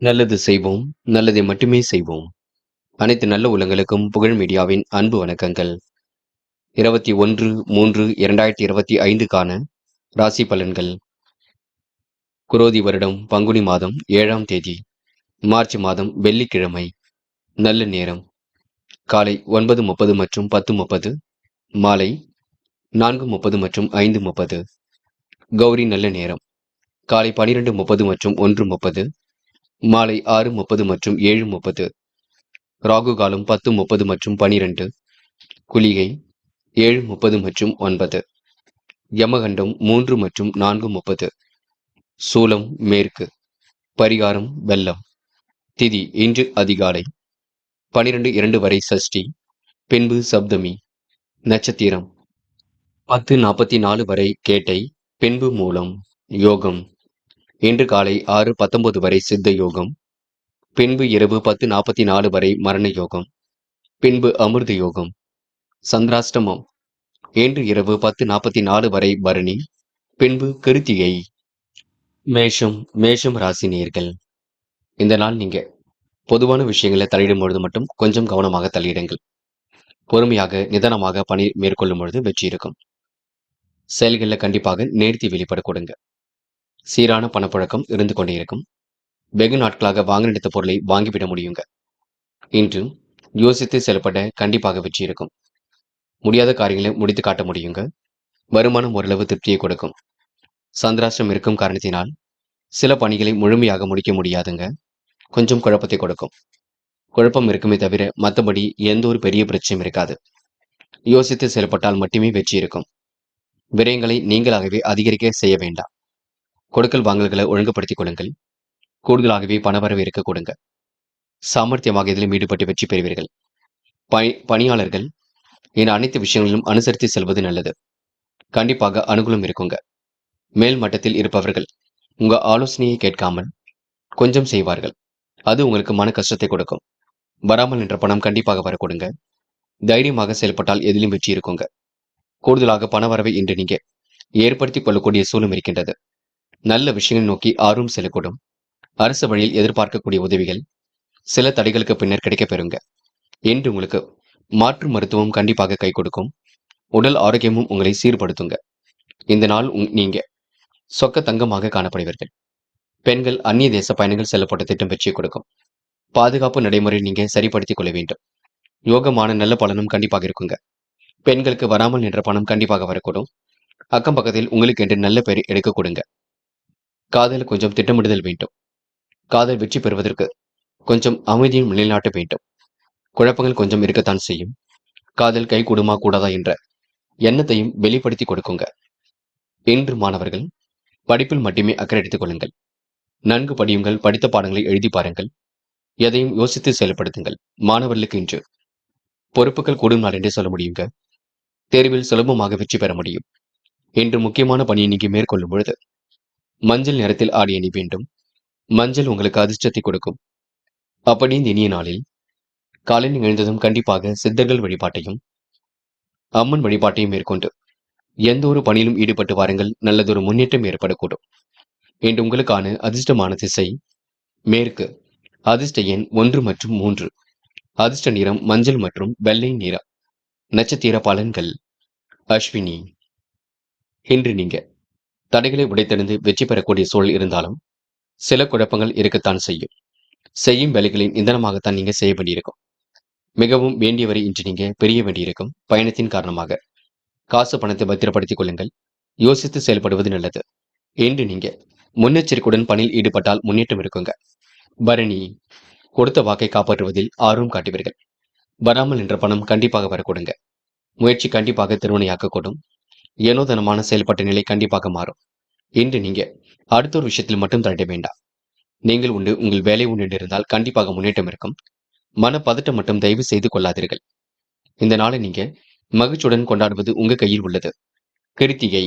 நல்லது செய்வோம், நல்லதை மட்டுமே செய்வோம். அனைத்து நல்ல உள்ளங்களுக்கும் புகழ் மீடியாவின் அன்பு வணக்கங்கள். 21/3/2025க்கான ராசி பலன்கள். குரோதி வருடம் பங்குனி மாதம் 7ஆம் தேதி, மார்ச் மாதம் வெள்ளிக்கிழமை. நல்ல நேரம் காலை 9:30 மற்றும் 10:30, மாலை 4:30 மற்றும் 5:30. கௌரி நல்ல நேரம் காலை 12:30 மற்றும் 1:30, மாலை 6:30 மற்றும் 7:30. ராகு காலம் 10:30 மற்றும் 12, குளிகை 7:30 மற்றும் 9, யமகண்டம் 3 மற்றும் 4:30. சூலம் மேற்கு. பரிகாரம் வெள்ளம். திதி இன்று அதிகாலை 12:02 வரை சஷ்டி, பின்பு சப்தமி. நட்சத்திரம் 10:44 வரை கேட்டை, பின்பு மூலம். யோகம் இன்று காலை 6:19 வரை சித்த யோகம், பின்பு இரவு 10:44 வரை மரண யோகம், பின்பு அமிர்த யோகம். சந்திராஷ்டமம் இன்று இரவு 10:44 வரை பரணி, பின்பு கிருத்திகை. மேஷம் ராசி நேயர்கள். இந்த நாள் நீங்க பொதுவான விஷயங்களை தலையிடும் பொழுது மட்டும் கொஞ்சம் கவனமாக தலையிடுங்கள். பொறுமையாக நிதானமாக பணி மேற்கொள்ளும் பொழுது வெற்றி இருக்கும். செயல்களில் கண்டிப்பாக நேர்த்தி வெளிப்பட கொடுங்க. சீரான பணப்புழக்கம் இருந்து கொண்டே இருக்கும். வெகு நாட்களாக வாங்க நினைத்த பொருளை வாங்கிவிட முடியுங்க. இன்று யோசித்து செயல்பட கண்டிப்பாக வெற்றி இருக்கும். முடியாத காரியங்களை முடித்து காட்ட முடியுங்க. வருமானம் ஓரளவு திருப்தியை கொடுக்கும். சந்திராஷ்டிரம் இருக்கும் காரணத்தினால் சில பணிகளை முழுமையாக முடிக்க முடியாதுங்க. கொஞ்சம் குழப்பத்தை கொடுக்கும். குழப்பம் இருக்குமே தவிர மற்றபடி எந்த ஒரு பெரிய பிரச்சனையும் இருக்காது. யோசித்து செயல்பட்டால் மட்டுமே வெற்றி இருக்கும். விரயங்களை நீங்களாகவே அதிகரிக்க செய்ய வேண்டாம். கொடுக்கல் வாங்கல்களை ஒழுங்குபடுத்திக் கொள்ளுங்கள். கூடுதலாகவே பணவரவு இருக்க கொடுங்க. சாமர்த்தியமாக இதிலும் ஈடுபட்டு வெற்றி பெறுவீர்கள். பணியாளர்கள் என அனைத்து விஷயங்களிலும் அனுசரித்து செல்வது நல்லது. கண்டிப்பாக அனுகூலம் இருக்குங்க. மேல் மட்டத்தில் இருப்பவர்கள் உங்க ஆலோசனையை கேட்காமல் கொஞ்சம் செய்வார்கள். அது உங்களுக்கு மன கஷ்டத்தை கொடுக்கும். வராமல் என்ற பணம் கண்டிப்பாக வர கொடுங்க. தைரியமாக செயல்பட்டால் எதிலும் வெற்றி இருக்குங்க. கூடுதலாக பணவரவை இன்று நீங்க ஏற்படுத்திக் கொள்ளக்கூடிய சூழலும் இருக்கின்றது. நல்ல விஷயங்கள் நோக்கி ஆர்வம் செல்லக்கூடும். அரசு வழியில் எதிர்பார்க்கக்கூடிய உதவிகள் சில தடைகளுக்கு பின்னர் கிடைக்க பெறுங்க. என்று உங்களுக்கு மாற்று மருத்துவம் கண்டிப்பாக கை கொடுக்கும். உடல் ஆரோக்கியமும் உங்களை சீர்படுத்துங்க. இந்த நாள் நீங்க சொக்க தங்கமாக காணப்படுவீர்கள். பெண்கள் அந்நிய தேச பயணங்கள் செல்லப்பட்ட திட்டம் வெற்றியை கொடுக்கும். பாதுகாப்பு நடைமுறை நீங்க சரிப்படுத்திக் கொள்ள வேண்டும். யோகமான நல்ல பலனும் கண்டிப்பாக இருக்குங்க. பெண்களுக்கு வராமல் நின்ற பணம் கண்டிப்பாக வரக்கூடும். அக்கம் பக்கத்தில் உங்களுக்கு என்று நல்ல பெயர் எடுக்க கொடுங்க. காதல் கொஞ்சம் திட்டமிடுதல் வேண்டும். காதல் வெற்றி பெறுவதற்கு கொஞ்சம் அமைதியும் நிலைநாட்ட வேண்டும். குழப்பங்கள் கொஞ்சம் இருக்கத்தான் செய்யும். காதல் கை கூடுமா கூடாதா என்ற எண்ணத்தையும் வெளிப்படுத்தி கொடுக்குங்க. இன்று மாணவர்கள் படிப்பில் மட்டுமே அக்கறை எடுத்துக் கொள்ளுங்கள். நன்கு படியுங்கள். படித்த பாடங்களை எழுதி பாருங்கள். எதையும் யோசித்து செயல்படுத்துங்கள். மாணவர்களுக்கு இன்று பொறுப்புகள் கூடும் நாள் என்றே சொல்ல முடியுங்க. தேர்வில் சுலபமாக வெற்றி பெற முடியும். இன்று முக்கியமான பணியை நீங்க மேற்கொள்ளும் பொழுது மஞ்சள் நிறத்தில் ஆடை அணி வேண்டும். மஞ்சள் உங்களுக்கு அதிர்ஷ்டத்தை கொடுக்கும். அப்படி இந்த இனிய நாளில் காலையில் எழுந்ததும் கண்டிப்பாக சித்தர்கள் வழிபாட்டையும் அம்மன் வழிபாட்டையும் மேற்கொண்டு எந்த ஒரு பணியிலும் ஈடுபட்டு வாருங்கள். நல்லதொரு முன்னேற்றம் ஏற்படக்கூடும். இன்று உங்களுக்கான அதிர்ஷ்டமான திசை மேற்கு. அதிர்ஷ்ட எண் 1 மற்றும் 3. அதிர்ஷ்ட நிறம் மஞ்சள் மற்றும் வெள்ளை நிறம். நட்சத்திர பலன்கள். அஸ்வினி. இன்று நீங்க தடைகளை உடைத்தெறிந்து வெற்றி பெறக்கூடிய சூழல் இருந்தாலும் சில குழப்பங்கள் இருக்கத்தான் செய்யும். செய்யும் வேலைகளின் நிதானமாகத்தான் நீங்க செய்ய வேண்டியிருக்கும். மிகவும் வேண்டியவரை இன்று நீங்க பெரிய வேண்டியிருக்கும். பயணத்தின் காரணமாக காசு பணத்தை பத்திரப்படுத்திக் கொள்ளுங்கள். யோசித்து செயல்படுவது நல்லது. இன்று நீங்க முன்னெச்சரிக்கையுடன் பணியில் ஈடுபட்டால் முன்னேற்றம் இருக்குங்க. பரணி. கொடுத்த வாக்கை காப்பாற்றுவதில் ஆர்வம் காட்டுவீர்கள். வராமல் என்ற பணம் கண்டிப்பாக வரக்கூடுங்க. முயற்சி கண்டிப்பாக திருமணையாக்கக்கூடும். ஏனோதனமான செயல்பட்ட நிலை கண்டிப்பாக மாறும். இன்று நீங்க அடுத்த ஒரு விஷயத்தில் மட்டும் தலையிட வேண்டாம். நீங்கள் உண்டு, உங்கள் வேலை உண்டு இருந்தால் கண்டிப்பாக முன்னேற்றம் இருக்கும். மனப்பதட்டம் மட்டும் தயவு செய்து கொள்ளாதீர்கள். இந்த நாளை நீங்க மகிழ்ச்சியுடன் கொண்டாடுவது உங்க கையில் உள்ளது. கிருத்திகை.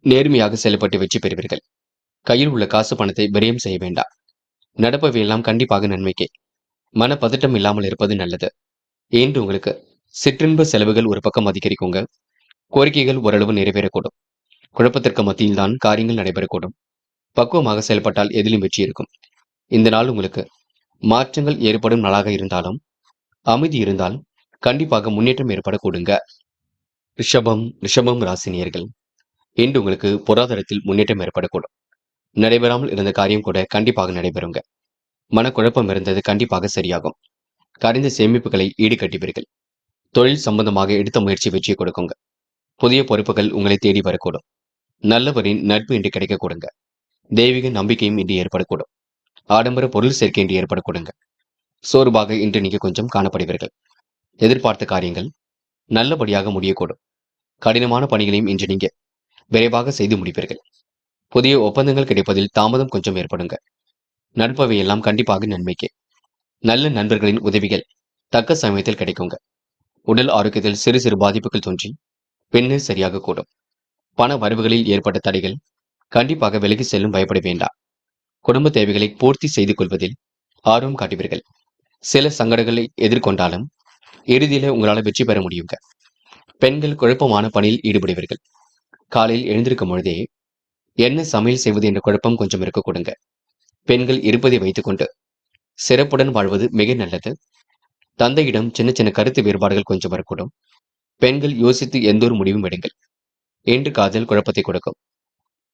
நேர்மையாக செயல்பட்டு வெற்றி பெறுவீர்கள். கையில் உள்ள காசு பணத்தை விரயம் செய்ய வேண்டாம். நடப்பவையெல்லாம் கண்டிப்பாக நன்மைக்கே. மனப்பதட்டம் இல்லாமல் இருப்பது நல்லது. இன்று உங்களுக்கு சிற்றின்ப செலவுகள் ஒரு பக்கம் அதிகரிக்குங்க. கோரிக்கைகள் ஓரளவு நிறைவேறக்கூடும். குழப்பத்திற்கு மத்தியில் தான் காரியங்கள் நடைபெறக்கூடும். பக்குவமாக செயல்பட்டால் எதிலும் வெற்றி இருக்கும். இந்த நாள் உங்களுக்கு மாற்றங்கள் ஏற்படும் நாளாக இருந்தாலும், அமைதி இருந்தால் கண்டிப்பாக முன்னேற்றம் ஏற்பட கூடுங்க. ரிஷபம் ராசினியர்கள். இன்று உங்களுக்கு பொருளாதாரத்தில் முன்னேற்றம் ஏற்படக்கூடும். நடைபெறாமல் இருந்த காரியம் கூட கண்டிப்பாக நடைபெறுங்க. மனக்குழப்பம் இருந்தது கண்டிப்பாக சரியாகும். கரைந்த சேமிப்புகளை ஈடுகட்டுவீர்கள். தொழில் சம்பந்தமாக எடுத்த முயற்சி வெற்றியை கொடுக்குங்க. புதிய பொறுப்புகள் உங்களை தேடி வரக்கூடும். நல்லவரின் நட்பு இன்று கிடைக்க கொடுங்க. தெய்வீக நம்பிக்கையும் இன்று ஏற்படக்கூடும். ஆடம்பர பொருள் சேர்க்கை இன்று ஏற்படக்கூடுங்க. சோர்வாக இன்று நீங்க கொஞ்சம் காணப்படுவீர்கள். எதிர்பார்த்த காரியங்கள் நல்லபடியாக முடியக்கூடும். கடினமான பணிகளையும் இன்று நீங்க விரைவாக செய்து முடிப்பீர்கள். புதிய ஒப்பந்தங்கள் கிடைப்பதில் தாமதம் கொஞ்சம் ஏற்படுங்க. நட்பவை எல்லாம் கண்டிப்பாக நன்மைக்கே. நல்ல நண்பர்களின் உதவிகள் தக்க சமயத்தில் கிடைக்குங்க. உடல் ஆரோக்கியத்தில் சிறு சிறு பாதிப்புகள் தோன்றி பின்னர் சரியாக கூடும். பண வரவுகளில் ஏற்பட்ட தடைகள் கண்டிப்பாக விலகி செல்லும் பயப்பட வேண்டாம். குடும்ப தேவைகளை பூர்த்தி செய்து கொள்வதில் ஆர்வம் காட்டுவீர்கள். சில சங்கடங்களை எதிர்கொண்டாலும் இறுதியில உங்களால் வெற்றி பெற முடியுங்க. பெண்கள் குழப்பமான பணியில் ஈடுபடுவீர்கள். காலையில் எழுந்திருக்கும் பொழுதே என்ன சமையல் செய்வது என்ற குழப்பம் கொஞ்சம் இருக்க கொடுங்க. பெண்கள் இருப்பதை வைத்துக்கொண்டு சிறப்புடன் வாழ்வது மிக நல்லது. தந்தையிடம் சின்ன சின்ன கருத்து வேறுபாடுகள் கொஞ்சம் வரக்கூடும். பெண்கள் யோசித்து எந்த ஒரு முடிவும் எடுங்கள். என்று காதல் குழப்பத்தை கொடுக்கும்.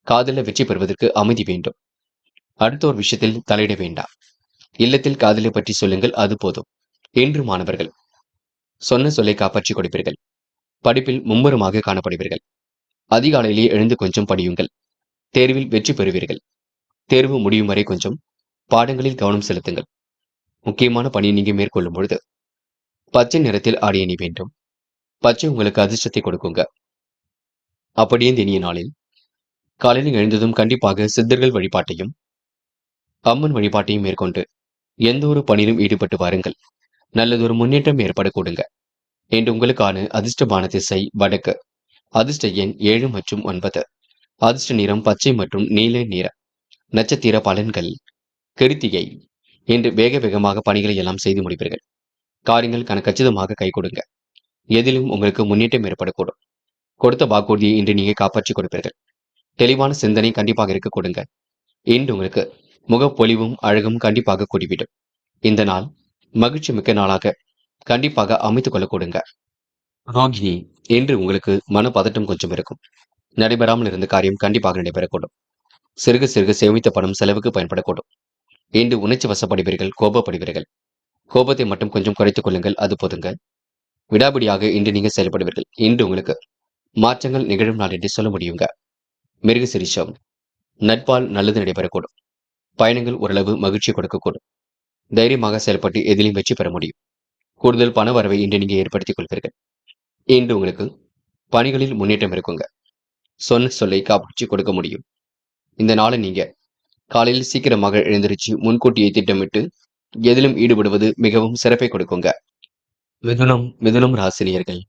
காதலில் வெற்றி பெறுவதற்கு அமைதி வேண்டும். அடுத்த ஒரு விஷயத்தில் தலையிட வேண்டாம். இல்லத்தில் காதலை பற்றி சொல்லுங்கள், அது போதும். இன்று மாணவர்கள் சொன்ன சொல்லை காப்பாற்றிக் கொடுப்பீர்கள். படிப்பில் மும்முரமாக காணப்படுவீர்கள். அதிகாலையிலேயே எழுந்து கொஞ்சம் படியுங்கள். தேர்வில் வெற்றி பெறுவீர்கள். தேர்வு முடியும் வரை கொஞ்சம் பாடங்களில் கவனம் செலுத்துங்கள். முக்கியமான பணியை நீங்க மேற்கொள்ளும் பொழுது பச்சை நிறத்தில் ஆடை அணி வேண்டும். பச்சை உங்களுக்கு அதிர்ஷ்டத்தை கொடுக்குங்க. அப்படியே இந்த இனிய நாளில் காலையில் எழுந்ததும் கண்டிப்பாக சித்தர்கள் வழிபாட்டையும் அம்மன் வழிபாட்டையும் மேற்கொண்டு எந்த ஒரு பணியிலும் ஈடுபட்டு வாருங்கள். நல்லதொரு முன்னேற்றம் ஏற்பட கூடுங்க. என்று உங்களுக்கான அதிர்ஷ்டமான திசை வடக்கு. அதிர்ஷ்ட எண் 7 மற்றும் 9. அதிர்ஷ்ட நிறம் பச்சை மற்றும் நீல நிறம். நட்சத்திர பலன்கள் கிருத்திகை. இன்று வேக வேகமாக பணிகளை எல்லாம் செய்து முடிப்பீர்கள். காரியங்கள் கச்சிதமாக கை கொடுங்க. எதிலும் உங்களுக்கு முன்னேற்றம் ஏற்படக்கூடும். கொடுத்த வாக்குறுதியை இன்று நீங்க காப்பாற்றிக் கொடுப்பீர்கள். தெளிவான சிந்தனை கண்டிப்பாக இருக்க கொடுங்க. இன்று உங்களுக்கு முகப்பொலிவும் அழகும் கண்டிப்பாக கூடிவிடும். இந்த நாள் மகிழ்ச்சி மிக்க நாளாக கண்டிப்பாக அமைத்துக் கொள்ள கொடுங்க. ரோகிணி. இன்று உங்களுக்கு மனப்பதட்டம் கொஞ்சம் இருக்கும். நடைபெறாமல் இருந்த காரியம் கண்டிப்பாக நடைபெறக்கூடும். சிறுக சிறுக சேமித்த பணம் செலவுக்கு பயன்படக்கூடும். இன்று உணர்ச்சி வசப்படுவீர்கள், கோபப்படுவீர்கள். கோபத்தை மட்டும் கொஞ்சம் குறைத்துக் கொள்ளுங்கள், அது போதுங்க. விடாபிடியாக இன்று நீங்க செயல்படுவீர்கள். இன்று உங்களுக்கு மாற்றங்கள் நிகழும் நாள் என்று சொல்ல முடியுங்க. மிருக சிரிஷம். நட்பால் நல்லது நடைபெறக்கூடும். பயணங்கள் ஓரளவு மகிழ்ச்சி கொடுக்கக்கூடும். தைரியமாக செயல்பட்டு எதிலும் வெற்றி பெற முடியும். கூடுதல் பண வரவை இன்று நீங்க ஏற்படுத்திக் கொள்வீர்கள். இன்று உங்களுக்கு பணிகளில் முன்னேற்றம் இருக்குங்க. சொன்ன சொல்லை காப்பாற்றி கொடுக்க முடியும். இந்த நாளை நீங்க காலையில் சீக்கிரமாக எழுந்திருச்சு முன்கூட்டியே திட்டமிட்டு எதிலும் ஈடுபடுவது மிகவும் சிறப்பை கொடுக்குங்க. மிதுனம் ராசினியர்கள்.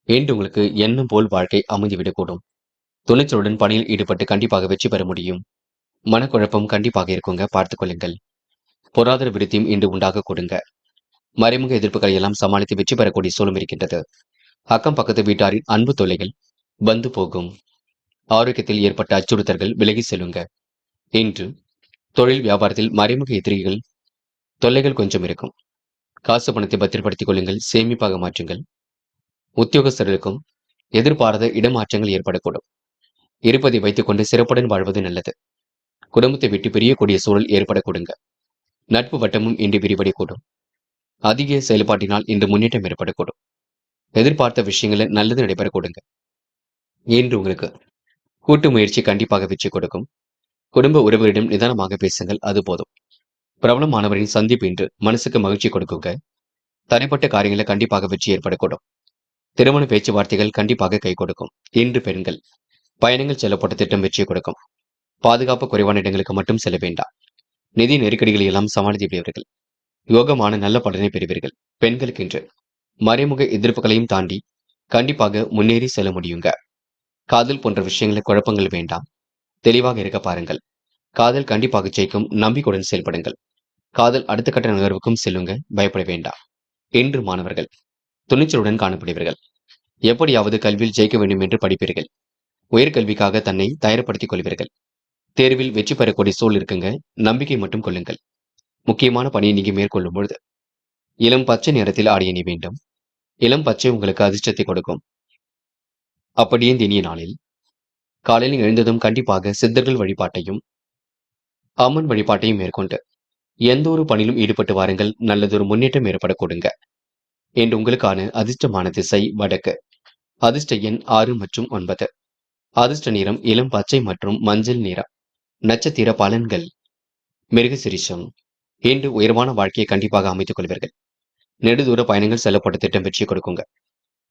இன்று உங்களுக்கு எண்ணம் போல் வாழ்க்கை அமைந்துவிடக்கூடும். துணிச்சலுடன் பணியில் ஈடுபட்டு கண்டிப்பாக வெற்றி பெற முடியும். மனக்குழப்பம் கண்டிப்பாக இருக்குங்க, பார்த்துக் கொள்ளுங்கள். பொருளாதார விருத்தியும் இன்று உண்டாக கொடுங்க. மறைமுக எதிர்ப்புகளை எல்லாம் சமாளித்து வெற்றி பெறக்கூடிய சூழல் இருக்கின்றது. அக்கம் பக்கத்து வீட்டாரின் அன்பு தொல்லைகள் வந்து போகும். ஆரோக்கியத்தில் ஏற்பட்ட அச்சுறுத்தல்கள் விலகி செல்லுங்க. இன்று தொழில் வியாபாரத்தில் மறைமுக எதிரிகள் தொல்லைகள் கொஞ்சம் இருக்கும். காசு பணத்தை பத்திரப்படுத்திக் கொள்ளுங்கள், சேமிப்பாக மாற்றுங்கள். உத்தியோகஸ்தர்களுக்கும் எதிர்பாராத இடமாற்றங்கள் ஏற்படக்கூடும். இருப்பதை வைத்துக் கொண்டு சிறப்புடன் வாழ்வது நல்லது. குடும்பத்தை விட்டு பிரியக்கூடிய சூழல் ஏற்படக்கூடுங்க. நட்பு வட்டமும் இன்று விரிவடையக்கூடும். அதிக செயல்பாட்டினால் இன்று முன்னேற்றம் ஏற்படக்கூடும். எதிர்பார்த்த விஷயங்களில் நல்லது நடைபெறக்கூடுங்க. இன்று உங்களுக்கு கூட்டு முயற்சி கண்டிப்பாக வெற்றி கொடுக்கும். குடும்ப உறவுகளிடம் நிதானமாக பேசுங்கள், அது போதும். பிரபலமானவரின் சந்திப்பு இன்று மனசுக்கு மகிழ்ச்சி கொடுக்குங்க. தனிப்பட்ட காரியங்களில் கண்டிப்பாக வெற்றி ஏற்படக்கூடும். திருமண பேச்சுவார்த்தைகள் கண்டிப்பாக கை கொடுக்கும். இன்று பெண்கள் பயணங்கள் செல்லப்பட்ட திட்டம் வெற்றியை கொடுக்கும். பாதுகாப்பு குறைவான இடங்களுக்கு மட்டும் செல்ல வேண்டாம். நிதி நெருக்கடிகளை எல்லாம் சமாளித்து விடுவீர்கள். யோகமான நல்ல பலனை பெறுவீர்கள். பெண்களுக்கு இன்று மறைமுக எதிர்ப்புகளையும் தாண்டி கண்டிப்பாக முன்னேறி செல்ல முடியுங்க. காதல் போன்ற விஷயங்களில் குழப்பங்கள் வேண்டாம். தெளிவாக இருக்க பாருங்கள். காதல் கண்டிப்பாக ஜெயிக்கும், நம்பிக்கையுடன் செயல்படுங்கள். காதல் அடுத்த கட்ட நகர்வுக்கும் செல்லுங்க, பயப்பட வேண்டாம். இன்று மாணவர்கள் துணிச்சலுடன் காணப்படுவீர்கள். எப்படியாவது கல்வியில் ஜெயிக்க வேண்டும் என்று படிப்பீர்கள். உயர்கல்விக்காக தன்னை தயார்படுத்திக் கொள்வீர்கள். தேர்வில் வெற்றி பெறக்கூடிய சூழல் இருக்குங்க, நம்பிக்கை மட்டும் கொள்ளுங்கள். முக்கியமான பணியை நீங்க மேற்கொள்ளும் பொழுது இளம் பச்சை நிறத்தில் ஆடை அணி வேண்டும். இளம் பச்சை உங்களுக்கு அதிர்ஷ்டத்தை கொடுக்கும். அப்படியே இந்த இனிய நாளில் காலையில் எழுந்ததும் கண்டிப்பாக சித்தர்கள் வழிபாட்டையும் அம்மன் வழிபாட்டையும் மேற்கொண்டு எந்த ஒரு பணியிலும் ஈடுபட்டு வாருங்கள். நல்லதொரு முன்னேற்றம் ஏற்பட கொடுங்க. என்று உங்களுக்கான அதிர்ஷ்டமான திசை வடக்கு. அதிர்ஷ்ட எண் 6 மற்றும் 9. அதிர்ஷ்ட நிறம் இளம் பச்சை மற்றும் மஞ்சள் நிறம். நட்சத்திர பலன்கள். மிருகசிரிஷம். இன்று உயர்வான வாழ்க்கையை கண்டிப்பாக அமைத்துக் கொள்வீர்கள். நெடுதூர பயணங்கள் செல்லப்பட்ட திட்டம் வெற்றி கொடுக்குங்க.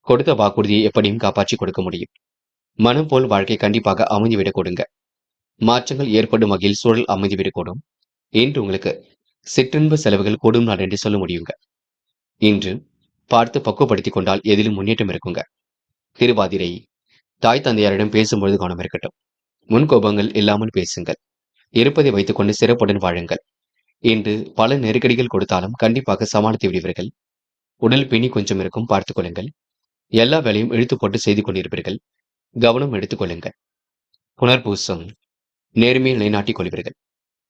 கொடுத்த வாக்குறுதியை எப்படியும் காப்பாற்றி கொடுக்க முடியும். மனம் போல் வாழ்க்கை கண்டிப்பாக அமைந்துவிடக் கொடுங்க. மாற்றங்கள் ஏற்படும் வகையில் சூழல் அமைந்துவிடக்கூடும். இன்று உங்களுக்கு சிற்றின்ப செலவுகள் கூடும் நாள் என்று சொல்ல முடியுங்க. இன்று பார்த்து பக்குவப்படுத்திக் கொண்டால் எதிலும் முன்னேற்றம் இருக்குங்க. திருவாதிரை. தாய் தந்தையாரிடம் பேசும்பொழுது கவனம் இருக்கட்டும். முன்கோபங்கள் இல்லாமல் பேசுங்கள். இருப்பதை வைத்துக் கொண்டு சிறப்புடன் வாழுங்கள். இன்று பல நெருக்கடிகள் கொடுத்தாலும் கண்டிப்பாக சமாளித்து விடுவீர்கள். உடல் பிணி கொஞ்சம் இருக்கும், பார்த்துக் கொள்ளுங்கள். எல்லா வேலையும் இழுத்து போட்டு செய்து கொண்டிருப்பீர்கள். கவனம் எடுத்துக் கொள்ளுங்கள். புனர்பூசம். நேர்மையை நிலைநாட்டிக் கொள்வீர்கள்.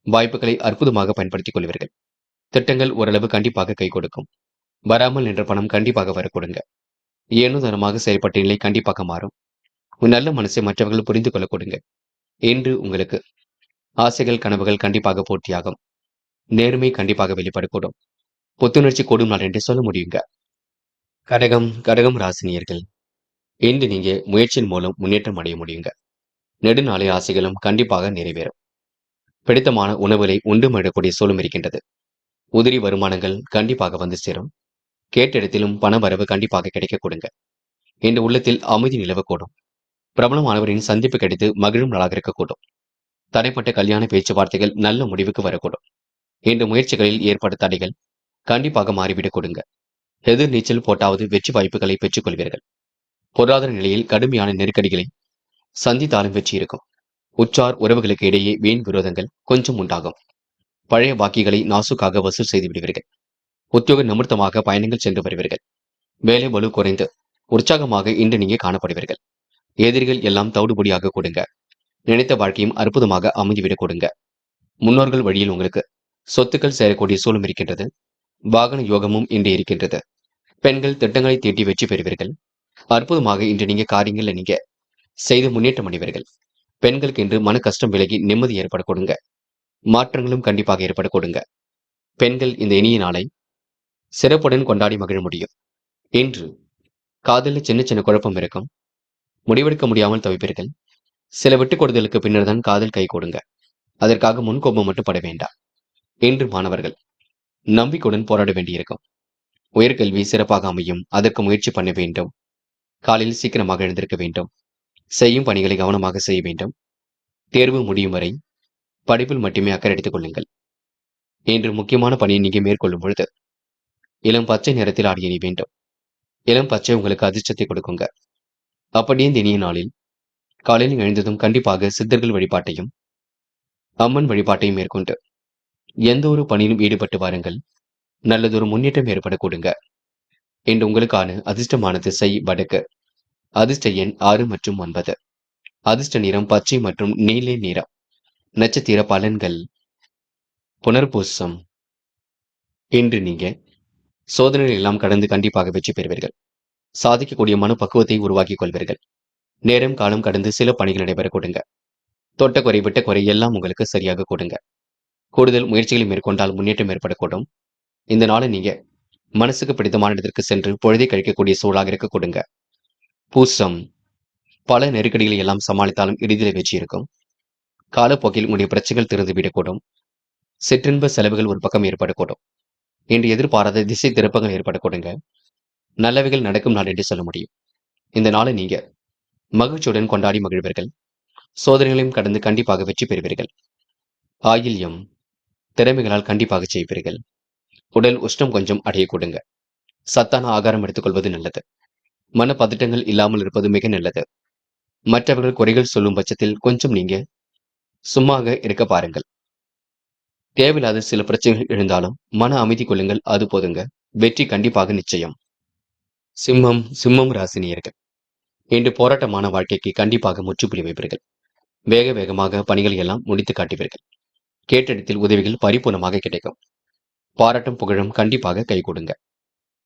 வாய்ப்புகளை அற்புதமாக பயன்படுத்திக் கொள்வீர்கள். திட்டங்கள் ஓரளவு கண்டிப்பாக கை கொடுக்கும். வராமல் நின்ற பணம் கண்டிப்பாக வர கொடுங்க. ஏனோ தனமாக செயல்பட்ட நிலை கண்டிப்பாக மாறும். உன் நல்ல மனசை மற்றவர்கள் புரிந்து கொள்ள கொடுங்க. இன்று உங்களுக்கு ஆசைகள் கனவுகள் கண்டிப்பாக பூர்த்தியாகும். நேர்மை கண்டிப்பாக வெளிப்படக்கூடும். புத்துணர்ச்சி கூடும் நாள் என்று சொல்ல முடியுங்க. கடகம் கடகம் ராசினியர்கள். இன்று நீங்க முயற்சியின் மூலம் முன்னேற்றம் அடைய முடியுங்க. நெடுநாளை ஆசைகளும் கண்டிப்பாக நிறைவேறும். பிடித்தமான உணவுகளை உண்டு மழக்கூடிய சூழலும் இருக்கின்றது. உதிரி வருமானங்கள் கண்டிப்பாக வந்து சேரும். கேட்ட இடத்திலும் பண வரவு கண்டிப்பாக கிடைக்க கொடுங்க. இன்று உள்ளத்தில் அமைதி நிலவக்கூடும். பிரபலமானவரின் சந்திப்பு கிடைத்து மகிழும் நாளாக இருக்கக்கூடும். தடைப்பட்ட கல்யாண பேச்சுவார்த்தைகள் நல்ல முடிவுக்கு வரக்கூடும். இன்று முயற்சிகளில் ஏற்பட்ட தடைகள் கண்டிப்பாக மாறிவிடக் கொடுங்க. எதிர் நீச்சல் போட்டாவது வெற்றி வாய்ப்புகளை பெற்றுக் கொள்வீர்கள். பொருளாதார நிலையில் கடுமையான நெருக்கடிகளை சந்தித்தாலும் வெற்றி இருக்கும். உற்றார் உறவுகளுக்கு இடையே வீண் விரோதங்கள் கொஞ்சம் உண்டாகும். பழைய பாக்கிகளை நாசுக்காக வசூல் செய்து விடுவீர்கள். உத்தியோக நிமித்தமாக பயணங்கள் சென்று வருவீர்கள். வேலை வலு குறைந்து உற்சாகமாக இன்று நீங்க காணப்படுவீர்கள். எதிரிகள் எல்லாம் தவிடுபடியாக கொடுங்க. நினைத்த வாழ்க்கையும் அற்புதமாக அமைந்துவிடக் கொடுங்க. முன்னோர்கள் வழியில் உங்களுக்கு சொத்துக்கள் சேரக்கூடிய சூழலும் இருக்கின்றது. வாகன யோகமும் இன்று இருக்கின்றது. பெண்கள் திட்டங்களை தீட்டி வெற்றி பெறுவீர்கள். அற்புதமாக இன்று நீங்க காரியங்கள்ல நீங்க செய்து முன்னேற்றம் அடைவீர்கள். பெண்களுக்கு இன்று மன கஷ்டம் விலகி நிம்மதி ஏற்பட கொடுங்க. மாற்றங்களும் கண்டிப்பாக ஏற்பட கொடுங்க. பெண்கள் இந்த இனிய நாளை சிறப்புடன் கொண்டாடி மகிழ முடியும். இன்று காதலில் சின்ன சின்ன குழப்பம் இருக்கும். முடிவெடுக்க முடியாமல் தவிப்பீர்கள். சில விட்டுக் கொடுதலுக்கு பின்னர் தான் காதல் கை கொடுங்க. அதற்காக முன்கோபம் மட்டும் பட வேண்டாம். இன்று மாணவர்கள் நம்பிக்கையுடன் போராட வேண்டியிருக்கும். உயர்கல்வி சிறப்பாக அமையும். அதற்கு முயற்சி பண்ண வேண்டும். காலையில் சீக்கிரமாக எழுந்திருக்க வேண்டும். செய்யும் பணிகளை கவனமாக செய்ய வேண்டும். தேர்வு முடியும் வரை படிப்பில் மட்டுமே அக்கறை எடுத்துக் கொள்ளுங்கள். இன்று முக்கியமான பணியை நீங்க மேற்கொள்ளும் பொழுது இளம் பச்சை நிறத்தில் ஆடை அணி வேண்டும். இளம் பச்சை உங்களுக்கு அதிர்ஷ்டத்தை கொடுக்குங்க. அப்படியே இந்த இனிய நாளில் காலையில் எழுந்ததும் கண்டிப்பாக சித்தர்கள் வழிபாட்டையும் அம்மன் வழிபாட்டையும் மேற்கொண்டு எந்த ஒரு பணியிலும் ஈடுபட்டு வாருங்கள். நல்லதொரு முன்னேற்றம் ஏற்பட கொடுங்க. இன்று உங்களுக்கான அதிர்ஷ்டமான திசை வடக்கு. அதிர்ஷ்ட எண் 6 மற்றும் 9. அதிர்ஷ்ட நிறம் பச்சை மற்றும் நீல நிறம். நட்சத்திர பலன்கள். புனர்பூசம். இன்று நீங்க சோதனைகள் எல்லாம் கடந்து கண்டிப்பாக வெற்றி பெறுவீர்கள். சாதிக்கக்கூடிய மனப்பக்குவத்தை உருவாக்கிக் கொள்வீர்கள். நேரம் காலம் கடந்து சில பணிகள் நடைபெற கொடுங்க. தொட்ட குறை விட்ட குறை எல்லாம் உங்களுக்கு சரியாக கொடுங்க. கூடுதல் முயற்சிகளை மேற்கொண்டால் முன்னேற்றம் ஏற்படக்கூடும். இந்த நாளை நீங்க மனசுக்கு பிடித்தமான இடத்திற்கு சென்று பொழுதை கழிக்கக்கூடிய சூழலாக இருக்க கொடுங்க. பூசம். பல நெருக்கடிகளை எல்லாம் சமாளித்தாலும் இறுதியில் வெற்றி இருக்கும். காலப்போக்கில் உங்களுடைய பிரச்சனைகள் திறந்துவிடக்கூடும். சிற்றின்ப செலவுகள் ஒரு பக்கம் ஏற்படக்கூடும். இன்று எதிர்பாராத திசை திருப்பங்கள் ஏற்படக்கூடுங்க. நல்லவைகள் நடக்கும் நாள் என்று சொல்ல முடியும். இந்த நாளை நீங்க மகிழ்ச்சியுடன் கொண்டாடி மகிழ்வீர்கள். சோதனைகளையும் கடந்து கண்டிப்பாக வெற்றி பெறுவீர்கள். ஆயில்யம். திறமைகளால் கண்டிப்பாக செய்வீர்கள். உடல் உஷ்ணம் கொஞ்சம் அடைய கொடுங்க. சத்தான ஆகாரம் எடுத்துக்கொள்வது நல்லது. மன பதட்டங்கள் இல்லாமல் இருப்பது மிக நல்லது. மற்றவர்கள் குறைகள் சொல்லும் பட்சத்தில் கொஞ்சம் நீங்க சும்மாக இருக்க பாருங்கள். தேவையில்லாத சில பிரச்சனைகள் எழுந்தாலும் மன அமைதி கொள்ளுங்கள், அது போதுங்க. வெற்றி கண்டிப்பாக நிச்சயம். சிம்மம் சிம்மம் ராசினியர்கள். இன்று போராட்டமான வாழ்க்கைக்கு கண்டிப்பாக முற்றுப்புள்ளி வைப்பீர்கள். வேக வேகமாக பணிகளை எல்லாம் முடித்து காட்டுவீர்கள். கேட்டிடத்தில் உதவிகள் பரிபூர்ணமாக கிடைக்கும். பாராட்டும் புகழும் கண்டிப்பாக கை கொடுங்க.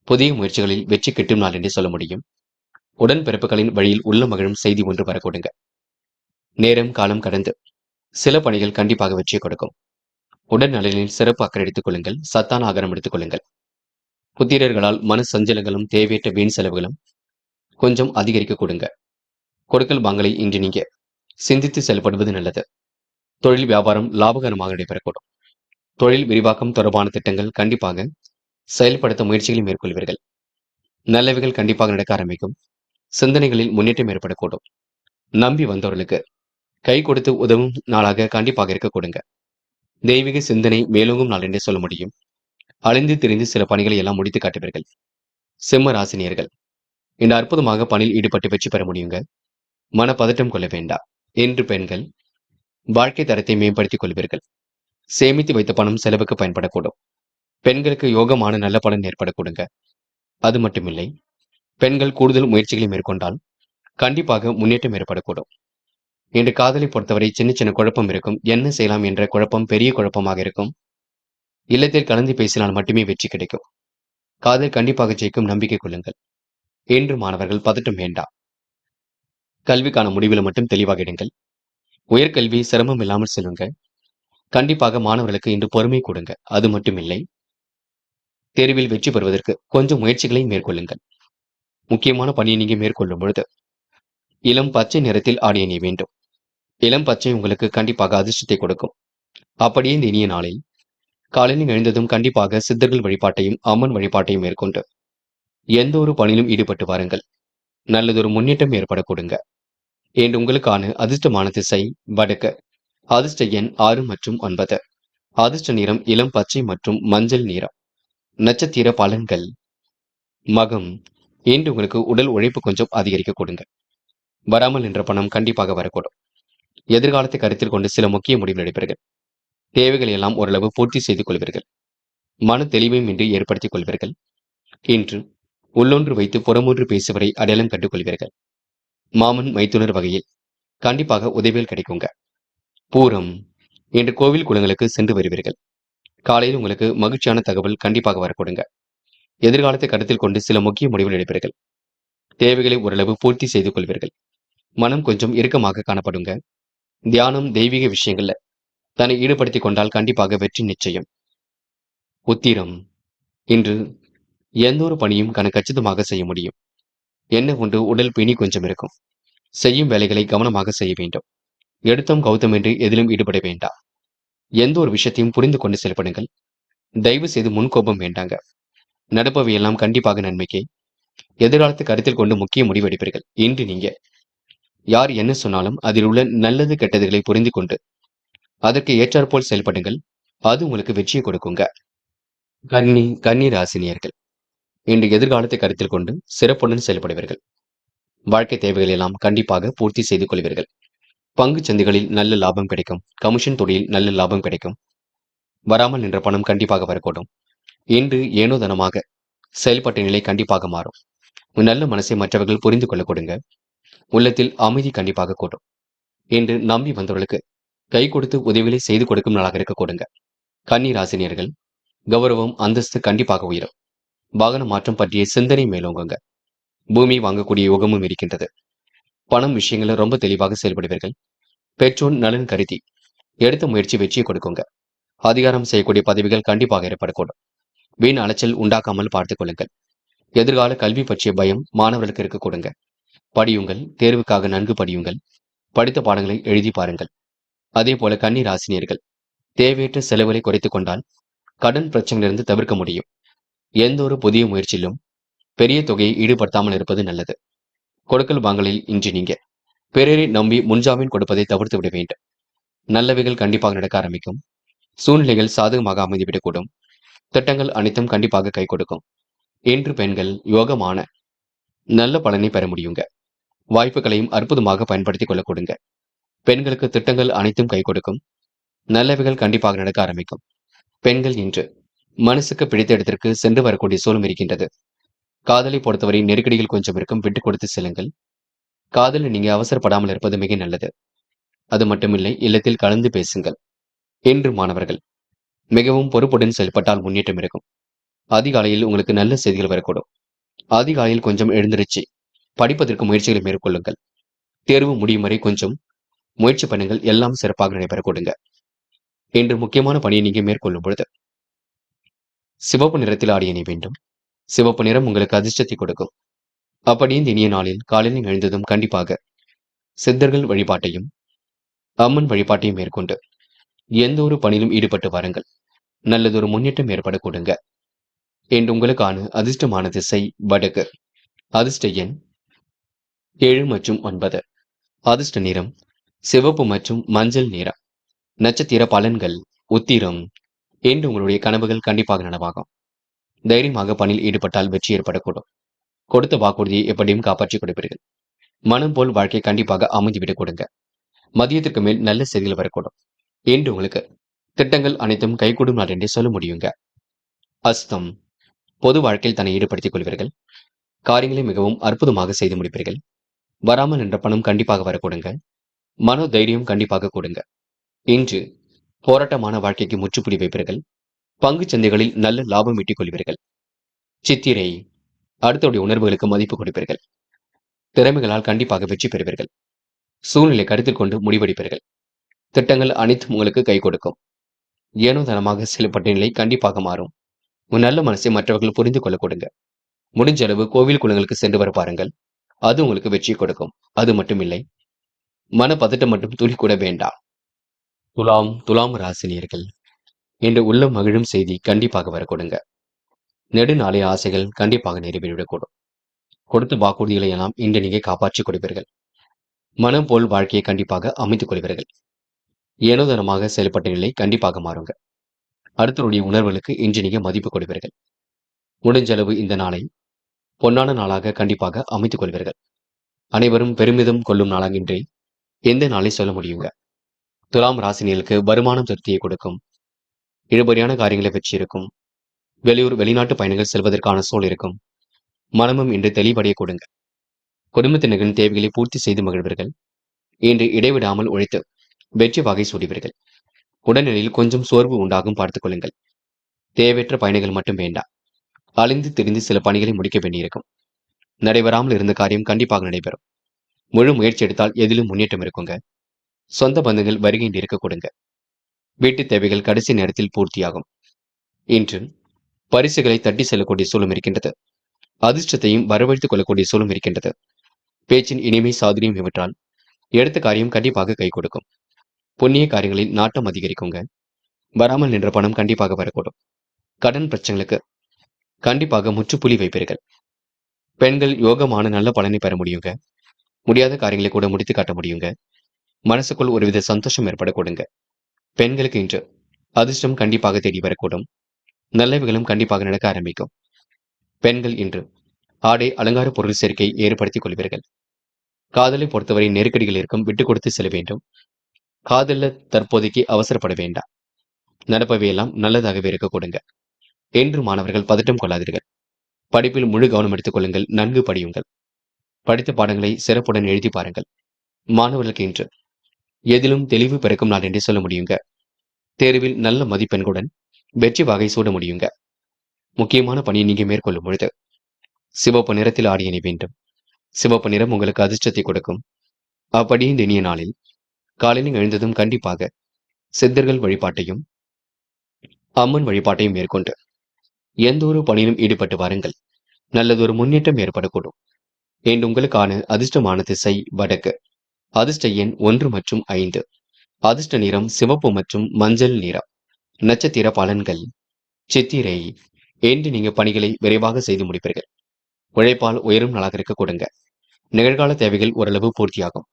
புதிய முயற்சிகளில் வெற்றி கிட்டும் நாள் என்று சொல்ல முடியும். உடன்பிறப்புகளின் வழியில் உள்ள மகிழும் செய்தி ஒன்று வரக்கூடுங்க. நேரம் காலம் கடந்து சில பணிகள் கண்டிப்பாக வெற்றியை கொடுக்கும். உடல் நலனில் சிறப்பு அக்கறை எடுத்துக் கொள்ளுங்கள். சத்தான ஆகாரம் எடுத்துக் கொள்ளுங்கள். புத்திரர்களால் மன சஞ்சலங்களும் தேவையற்ற வீண் செலவுகளும் கொஞ்சம் அதிகரிக்க கொடுங்க. கொடுக்கல் வாங்கலை இன்று நீங்க சிந்தித்து செயல்படுவது நல்லது. தொழில் வியாபாரம் லாபகரமாக நடைபெறக்கூடும். தொழில் விரிவாக்கம் தொடர்பான திட்டங்கள் கண்டிப்பாக செயல்படுத்த முயற்சிகளை மேற்கொள்வீர்கள். நல்லவைகள் கண்டிப்பாக நடக்க ஆரம்பிக்கும். சிந்தனைகளில் முன்னேற்றம் ஏற்படக்கூடும். நம்பி வந்தவர்களுக்கு கை கொடுத்து உதவும் நாளாக கண்டிப்பாக இருக்க கொடுங்க. தெய்வீக சிந்தனை மேலோங்கும் நாள் என்றே சொல்ல முடியும். அழிந்து திரிந்து சில பணிகளை எல்லாம் முடித்து காட்டுவீர்கள். சிம்ம ராசினியர்கள் இந்த அற்புதமாக பணியில் ஈடுபட்டு வெற்றி பெற முடியுங்க. மனப்பதட்டம் கொள்ள வேண்டாம். என்று பெண்கள் வாழ்க்கை தரத்தை மேம்படுத்திக் கொள்வீர்கள். சேமித்து வைத்த பணம் செலவுக்கு பயன்படக்கூடும். பெண்களுக்கு யோகமான நல்ல பலன் ஏற்படக்கூடுங்க. அது மட்டுமில்லை, பெண்கள் கூடுதல் முயற்சிகளை மேற்கொண்டால் கண்டிப்பாக முன்னேற்றம் ஏற்படக்கூடும். இன்று காதலை பொறுத்தவரை சின்ன சின்ன குழப்பம் இருக்கும். என்ன செய்யலாம் என்ற குழப்பம் பெரிய குழப்பமாக இருக்கும். இல்லத்தில் கலந்து பேசினால் மட்டுமே வெற்றி கிடைக்கும். காதல் கண்டிப்பாக ஜெயிக்கும் நம்பிக்கை கொள்ளுங்கள். இன்று மாணவர்கள் பதட்டம் வேண்டாம். கல்விக்கான முடிவில் மட்டும் தெளிவாக இடுங்கள். உயர்கல்வி சிரமம் இல்லாமல் செல்லுங்க. கண்டிப்பாக மாணவர்களுக்கு இன்று பொறுமை கொடுங்க. அது மட்டுமில்லை, தேர்வில் வெற்றி பெறுவதற்கு கொஞ்சம் முயற்சிகளை மேற்கொள்ளுங்கள். முக்கியமான பணியை நீங்க மேற்கொள்ளும் பொழுது இளம் பச்சை நிறத்தில் ஆடை அணிய வேண்டும். இளம் பச்சை உங்களுக்கு கண்டிப்பாக அதிர்ஷ்டத்தை கொடுக்கும். அப்படியே இந்த இனிய நாளில் காலையில் எழுந்ததும் கண்டிப்பாக சித்தர்கள் வழிபாட்டையும் அம்மன் வழிபாட்டையும் மேற்கொண்டு எந்த ஒரு பணியிலும் ஈடுபட்டு வாருங்கள். நல்லதொரு முன்னேற்றம் ஏற்பட கொடுங்க. என்று உங்களுக்கான அதிர்ஷ்டமான திசை வடக்கு. அதிர்ஷ்ட எண் 6 மற்றும் 9. அதிர்ஷ்ட நிறம் இளம் பச்சை மற்றும் மஞ்சள் நிறம். நட்சத்திர பலன்கள். மகம். இன்று உங்களுக்கு உடல் உழைப்பு கொஞ்சம் அதிகரிக்க கொடுங்க. வராமல் என்ற பணம் கண்டிப்பாக வரக்கூடும். எதிர்காலத்தை கருத்தில் கொண்டு சில முக்கிய முடிவுகள் எடுப்பீர்கள். தேவைகளை எல்லாம் ஓரளவு பூர்த்தி செய்து கொள்வீர்கள். மன தெளிவையும் இன்று ஏற்படுத்திக் கொள்வீர்கள். இன்று உள்ளொன்று வைத்து புறமொன்று பேசுவரை அடையாளம் கண்டுக் கொள்வீர்கள். மாமன் மைத்துனர் வகையில் கண்டிப்பாக உதவிகள் கிடைக்குங்க. பூரம். இன்று கோவில் குளங்களுக்கு சென்று வருவீர்கள். காலையில் உங்களுக்கு மகிழ்ச்சியான தகவல் கண்டிப்பாக வரக்கூடுங்க. எதிர்காலத்தை கருத்தில் கொண்டு சில முக்கிய முடிவுகள் எடுப்பீர்கள். தேவைகளை ஓரளவு பூர்த்தி செய்து கொள்வீர்கள். மனம் கொஞ்சம் இறுக்கமாக காணப்படுங்க. தியானம் தெய்வீக விஷயங்கள்ல தன்னை ஈடுபடுத்திக் கொண்டால் கண்டிப்பாக வெற்றி நிச்சயம். உத்திரம். இன்று எந்த ஒரு பணியும் கச்சிதமாக செய்ய முடியும். என்ன ஒன்று உடல் பிணி கொஞ்சம் இருக்கும். செய்யும் வேலைகளை கவனமாக செய்ய வேண்டும். எடுத்தோம் கௌதம் என்று எதிலும் ஈடுபட வேண்டாம். எந்த ஒரு விஷயத்தையும் புரிந்து கொண்டு செயல்படுங்கள். தயவு செய்து முன்கோபம் வேண்டாங்க. நடப்பவையெல்லாம் கண்டிப்பாக நன்மைக்கே. எதிர்காலத்தை கருத்தில் கொண்டு முக்கிய முடிவு எடுப்பீர்கள். இன்று நீங்க யார் என்ன சொன்னாலும் அதில் உள்ள நல்லது கெட்டதுகளை புரிந்து கொண்டு அதற்கு ஏற்றாற்போல் செயல்படுங்கள். அது உங்களுக்கு வெற்றியை கொடுக்குங்க. கன்னி ராசினியர்கள் இன்று எதிர்காலத்தை கருத்தில் கொண்டு சிறப்புடன் செயல்படுவீர்கள். வாழ்க்கை தேவைகள் எல்லாம் கண்டிப்பாக பூர்த்தி செய்து கொள்வீர்கள். பங்கு சந்தைகளில் நல்ல லாபம் கிடைக்கும். கமிஷன் தொழில் நல்ல லாபம் கிடைக்கும். வராமல் நின்ற பணம் கண்டிப்பாக வரக்கூடும். இன்று ஏனோ தனமாக செயல்பட்ட நிலை கண்டிப்பாக மாறும். நல்ல மனசை மற்றவர்கள் புரிந்து கொள்ள கொடுங்க. உள்ளத்தில் அமைதி கண்டிப்பாக கூடும். என்று நம்பி வந்தவர்களுக்கு கை கொடுத்து உதவிகளை செய்து கொடுக்கும் நாளாக இருக்க கொடுங்க. கன்னி ராசினியர்கள் கௌரவம் அந்தஸ்து கண்டிப்பாக உயரும். வாகன மாற்றம் பற்றிய சிந்தனை மேலோங்குங்க. பூமி வாங்கக்கூடிய யோகமும் இருக்கின்றது. பணம் விஷயங்கள ரொம்ப தெளிவாக செயல்படுவீர்கள். பெற்றோர் நலன் கருதி எடுத்த முயற்சி வெற்றியை கொடுக்குங்க. அதிகாரம் செய்யக்கூடிய பதவிகள் கண்டிப்பாக ஏற்படக்கூடும். வீண் அலைச்சல் உண்டாக்காமல் பார்த்துக் கொள்ளுங்கள். எதிர்கால கல்வி பற்றிய பயம் மாணவர்களுக்கு இருக்க கொடுங்க. படியுங்கள். தேர்வுக்காக நன்கு படியுங்கள். படித்த பாடங்களை எழுதி பாருங்கள். அதே போல கன்னி ராசினியர்கள் தேவையற்ற செலவுகளை குறைத்துக் கொண்டால் கடன் பிரச்சனையிலிருந்து தவிர்க்க முடியும். எந்த ஒரு புதிய முயற்சியிலும் பெரிய தொகையை ஈடுபடுத்தாமல் இருப்பது நல்லது. கொடுக்கல் வாங்கலில் இன்று நீங்க பிறரை நம்பி முன்ஜாமீன் கொடுப்பதை தவிர்த்து விட வேண்டும். நல்லவைகள் கண்டிப்பாக நடக்க ஆரம்பிக்கும். சூழ்நிலைகள் சாதகமாக அமைந்துவிடக்கூடும். திட்டங்கள் அனைத்தும் கண்டிப்பாக கை கொடுக்கும். இன்று பெண்கள் யோகமான நல்ல பலனை பெற முடியுங்க. வாய்ப்புகளையும் அற்புதமாக பயன்படுத்திக் கொள்ள கொடுங்க. பெண்களுக்கு திட்டங்கள் அனைத்தும் கை கொடுக்கும். நல்லவைகள் கண்டிப்பாக நடக்க ஆரம்பிக்கும். பெண்கள் இன்று மனசுக்கு பிடித்த இடத்திற்கு சென்று வரக்கூடிய சூழலும் இருக்கின்றது. காதலை பொறுத்தவரை நெருக்கடிகள் கொஞ்சம் இருக்கும். விட்டுக் கொடுத்து செல்லுங்கள். காதலில் நீங்க அவசரப்படாமல் இருப்பது மிக நல்லது. அது மட்டுமில்லை, இல்லத்தில் கலந்து பேசுங்கள். இன்று மாணவர்கள் மிகவும் பொறுப்புடன் செயல்பட்டால் முன்னேற்றம் இருக்கும். அதிகாலையில் உங்களுக்கு நல்ல செய்திகள் வரக்கூடும். அதிகாலையில் கொஞ்சம் எழுந்திருச்சு படிப்பதற்கு முயற்சிகளை மேற்கொள்ளுங்கள். தேர்வு முடியும் வரை கொஞ்சம் முயற்சி பண்ணுங்கள். எல்லாம் சிறப்பாக நடைபெற கொடுங்க. இன்று முக்கியமான பணியை நீங்க மேற்கொள்ளும் பொழுது சிவப்பு நிறத்தில் ஆடை அணிய வேண்டும். சிவப்பு நிறம் உங்களுக்கு அதிர்ஷ்டத்தை கொடுக்கும். அப்படி இந்த இனிய நாளில் காலையில் எழுந்ததும் கண்டிப்பாக சித்தர்கள் வழிபாட்டையும் அம்மன் வழிபாட்டையும் மேற்கொண்டு எந்த ஒரு பணியிலும் ஈடுபட்டு வாருங்கள். நல்லதொரு முன்னேற்றம் ஏற்பட கொடுங்க. என்று உங்களுக்கான அதிர்ஷ்டமான திசை வடக்கு. அதிர்ஷ்ட எண் 7 மற்றும் 9. அதிர்ஷ்ட நிறம் சிவப்பு மற்றும் மஞ்சள் நிறம். நட்சத்திர பலன்கள் உத்திரம். என்று உங்களுடைய கனவுகள் கண்டிப்பாக நனவாகும். தைரியமாக பணியில் ஈடுபட்டால் வெற்றி ஏற்படக்கூடும். கொடுத்த வாக்குறுதியை எப்படியும் காப்பாற்றிக் கொடுப்பீர்கள். மனம் போல் வாழ்க்கை கண்டிப்பாக அமைந்துவிடக் கொடுங்க. மதியத்திற்கு மேல் நல்ல செய்திகள் வரக்கூடும். என்று உங்களுக்கு திட்டங்கள் அனைத்தும் கைகூடும் நாள் என்றே சொல்ல முடியுங்க. அஸ்தம். பொது வாழ்க்கையில் தன்னை ஈடுபடுத்திக் கொள்வீர்கள். காரியங்களை மிகவும் அற்புதமாக செய்து முடிப்பீர்கள். வராமல் நின்ற பணம் கண்டிப்பாக வரக்கூடுங்க. மனோ தைரியம் கண்டிப்பாக கொடுங்க. இன்று போராட்டமான வாழ்க்கைக்கு முற்றுப்புள்ளி வைப்பீர்கள். பங்குச் சந்தைகளில் நல்ல லாபம் ஈட்டிக் கொள்வீர்கள். சித்திரை. அடுத்தவருடைய உணர்வுகளுக்கு மதிப்பு கொடுப்பீர்கள். திறமைகளால் கண்டிப்பாக வெற்றி பெறுவீர்கள். சூழ்நிலை கருத்தில் கொண்டு முடிவெடுப்பீர்கள். திட்டங்கள் அனைத்தும் உங்களுக்கு கை கொடுக்கும். ஏனோ தனமாக செயல்பட்ட நிலை கண்டிப்பாக மாறும். உன் நல்ல மனசை மற்றவர்கள் புரிந்து கொள்ள கொடுங்க. முடிஞ்ச அளவு கோவில் குளங்களுக்கு சென்று வர பாருங்கள். அது உங்களுக்கு வெற்றி கொடுக்கும். அது மட்டும் இல்லை, மன பதட்டம் மட்டும் துளி கூட வேண்டாம். துலாம் ராசினியர்கள் என்று உள்ளம் மகிழும் செய்தி கண்டிப்பாக வர கொடுங்க. நெடுநாளைய ஆசைகள் கண்டிப்பாக நிறைவேறிவிடக்கூடும். கொடுத்த வாக்குறுதிகளை எல்லாம் இன்று நீங்க காப்பாற்றிக் கொடுப்பீர்கள். மனம் போல் வாழ்க்கையை கண்டிப்பாக அமைத்துக் கொள்வீர்கள். ஏனோதனமாக செயல்பட்ட நிலை கண்டிப்பாக மாறுங்க. அடுத்தவருடைய உணர்வுகளுக்கு இன்று நீங்க மதிப்பு கொடுப்பீர்கள். முடிஞ்ச அளவு இந்த நாளை பொன்னான நாளாக கண்டிப்பாக அமைத்துக் கொள்வீர்கள். அனைவரும் பெருமிதம் கொள்ளும் நாளாக இன்றே எந்த நாளை சொல்ல முடியுங்க. துலாம் ராசினியர்களுக்கு வருமானம் திருப்தியை கொடுக்கும். இழுபறியான காரியங்களை வெற்றி இருக்கும். வெளியூர் வெளிநாட்டு பயணங்கள் செல்வதற்கான சூழல் இருக்கும். மனமும் இன்று தெளிவடைய கொடுங்க. குடும்பத்தினரின் தேவைகளை பூர்த்தி செய்து மகிழ்வீர்கள். இன்று இடைவிடாமல் உழைத்து வெற்றி வகை சூடுவீர்கள். உடல்நிலையில் கொஞ்சம் சோர்வு உண்டாகும் பார்த்துக் கொள்ளுங்கள். தேவையற்ற பயணிகள் மட்டும் வேண்டாம். அழிந்து திரிந்து சில பணிகளை முடிக்க வேண்டியிருக்கும். நடைபெறாமல் இருந்த காரியம் கண்டிப்பாக நடைபெறும். முழு முயற்சி எடுத்தால் எதிலும் முன்னேற்றம் இருக்குங்க. சொந்த பந்தங்கள் வருகை இருக்க கொடுங்க. வீட்டு தேவைகள் கடைசி நேரத்தில் பூர்த்தியாகும். இன்று பரிசுகளை தட்டி செல்லக்கூடிய சூழலும் இருக்கின்றது. அதிர்ஷ்டத்தையும் வரவழைத்துக் கொள்ளக்கூடிய சூழலும் இருக்கின்றது. பேச்சின் இனிமை சாதுரியம் இவற்றால் எடுத்த காரியம் கண்டிப்பாக கை கொடுக்கும். புண்ணிய காரியங்களில் நாட்டம் அதிகரிக்குங்க. வராமல் நின்ற பணம் கண்டிப்பாக வரக்கூடும். கடன் பிரச்சனைகளுக்கு கண்டிப்பாக முற்றுப்புள்ளி வைப்பீர்கள். பெண்கள் யோகமான நல்ல பலனை பெற முடியுங்க. முடியாத காரியங்களை கூட முடித்து காட்ட முடியுங்க. மனசுக்குள் ஒருவித சந்தோஷம் ஏற்பட கொடுங்க. பெண்களுக்கு இன்று அதிர்ஷ்டம் கண்டிப்பாக தேடி வரக்கூடும். நல்லவைகளும் கண்டிப்பாக நடக்க ஆரம்பிக்கும். பெண்கள் இன்று ஆடை அலங்கார பொருள் சேர்க்கை ஏற்படுத்திக் கொள்வீர்கள். காதலை பொறுத்தவரை நெருக்கடிகள் இருக்கும். விட்டுக் கொடுத்து செல்ல வேண்டும். காதல்ல தற்போதைக்கு அவசரப்பட வேண்டாம். நடப்பவையெல்லாம் நல்லதாகவே இருக்க கொடுங்க. என்று மாணவர்கள் பதட்டம் கொள்ளாதீர்கள். படிப்பில் முழு கவனம் எடுத்துக் கொள்ளுங்கள். நன்கு படியுங்கள். படித்த பாடங்களை சிறப்புடன் எழுதி பாருங்கள். மாணவர்களுக்கு இன்று எதிலும் தெளிவு பிறக்கும் நாள் என்றே சொல்ல முடியுங்க. தேர்வில் நல்ல மதிப்பெண்களுடன் வெற்றி வகை சூட முடியுங்க. முக்கியமான பணியை நீங்க மேற்கொள்ளும் பொழுது சிவப்பு நிறத்தில் ஆடை அணிய வேண்டும். சிவப்பு நிறம் உங்களுக்கு அதிர்ஷ்டத்தை கொடுக்கும். அப்படி இந்த இனிய நாளில் காலையில் எழுந்ததும் கண்டிப்பாக சித்தர்கள் வழிபாட்டையும் அம்மன் வழிபாட்டையும் மேற்கொண்டு எந்த ஒரு பணியிலும் ஈடுபட்டு வாருங்கள். நல்லதொரு முன்னேற்றம் ஏற்படக்கூடும். என்று உங்களுக்கான அதிர்ஷ்டமான திசை வடக்கு. அதிர்ஷ்ட எண் 1 மற்றும் 5. அதிர்ஷ்ட நிறம் சிவப்பு மற்றும் மஞ்சள் நிறம். நட்சத்திர பலன்கள் சித்திரை. என்று நீங்க பணிகளை விரைவாக செய்து முடிப்பீர்கள். உழைப்பால் உயரும் நாளாக இருக்க கொடுங்க. நிகழ்கால தேவைகள் ஓரளவு பூர்த்தியாகும்.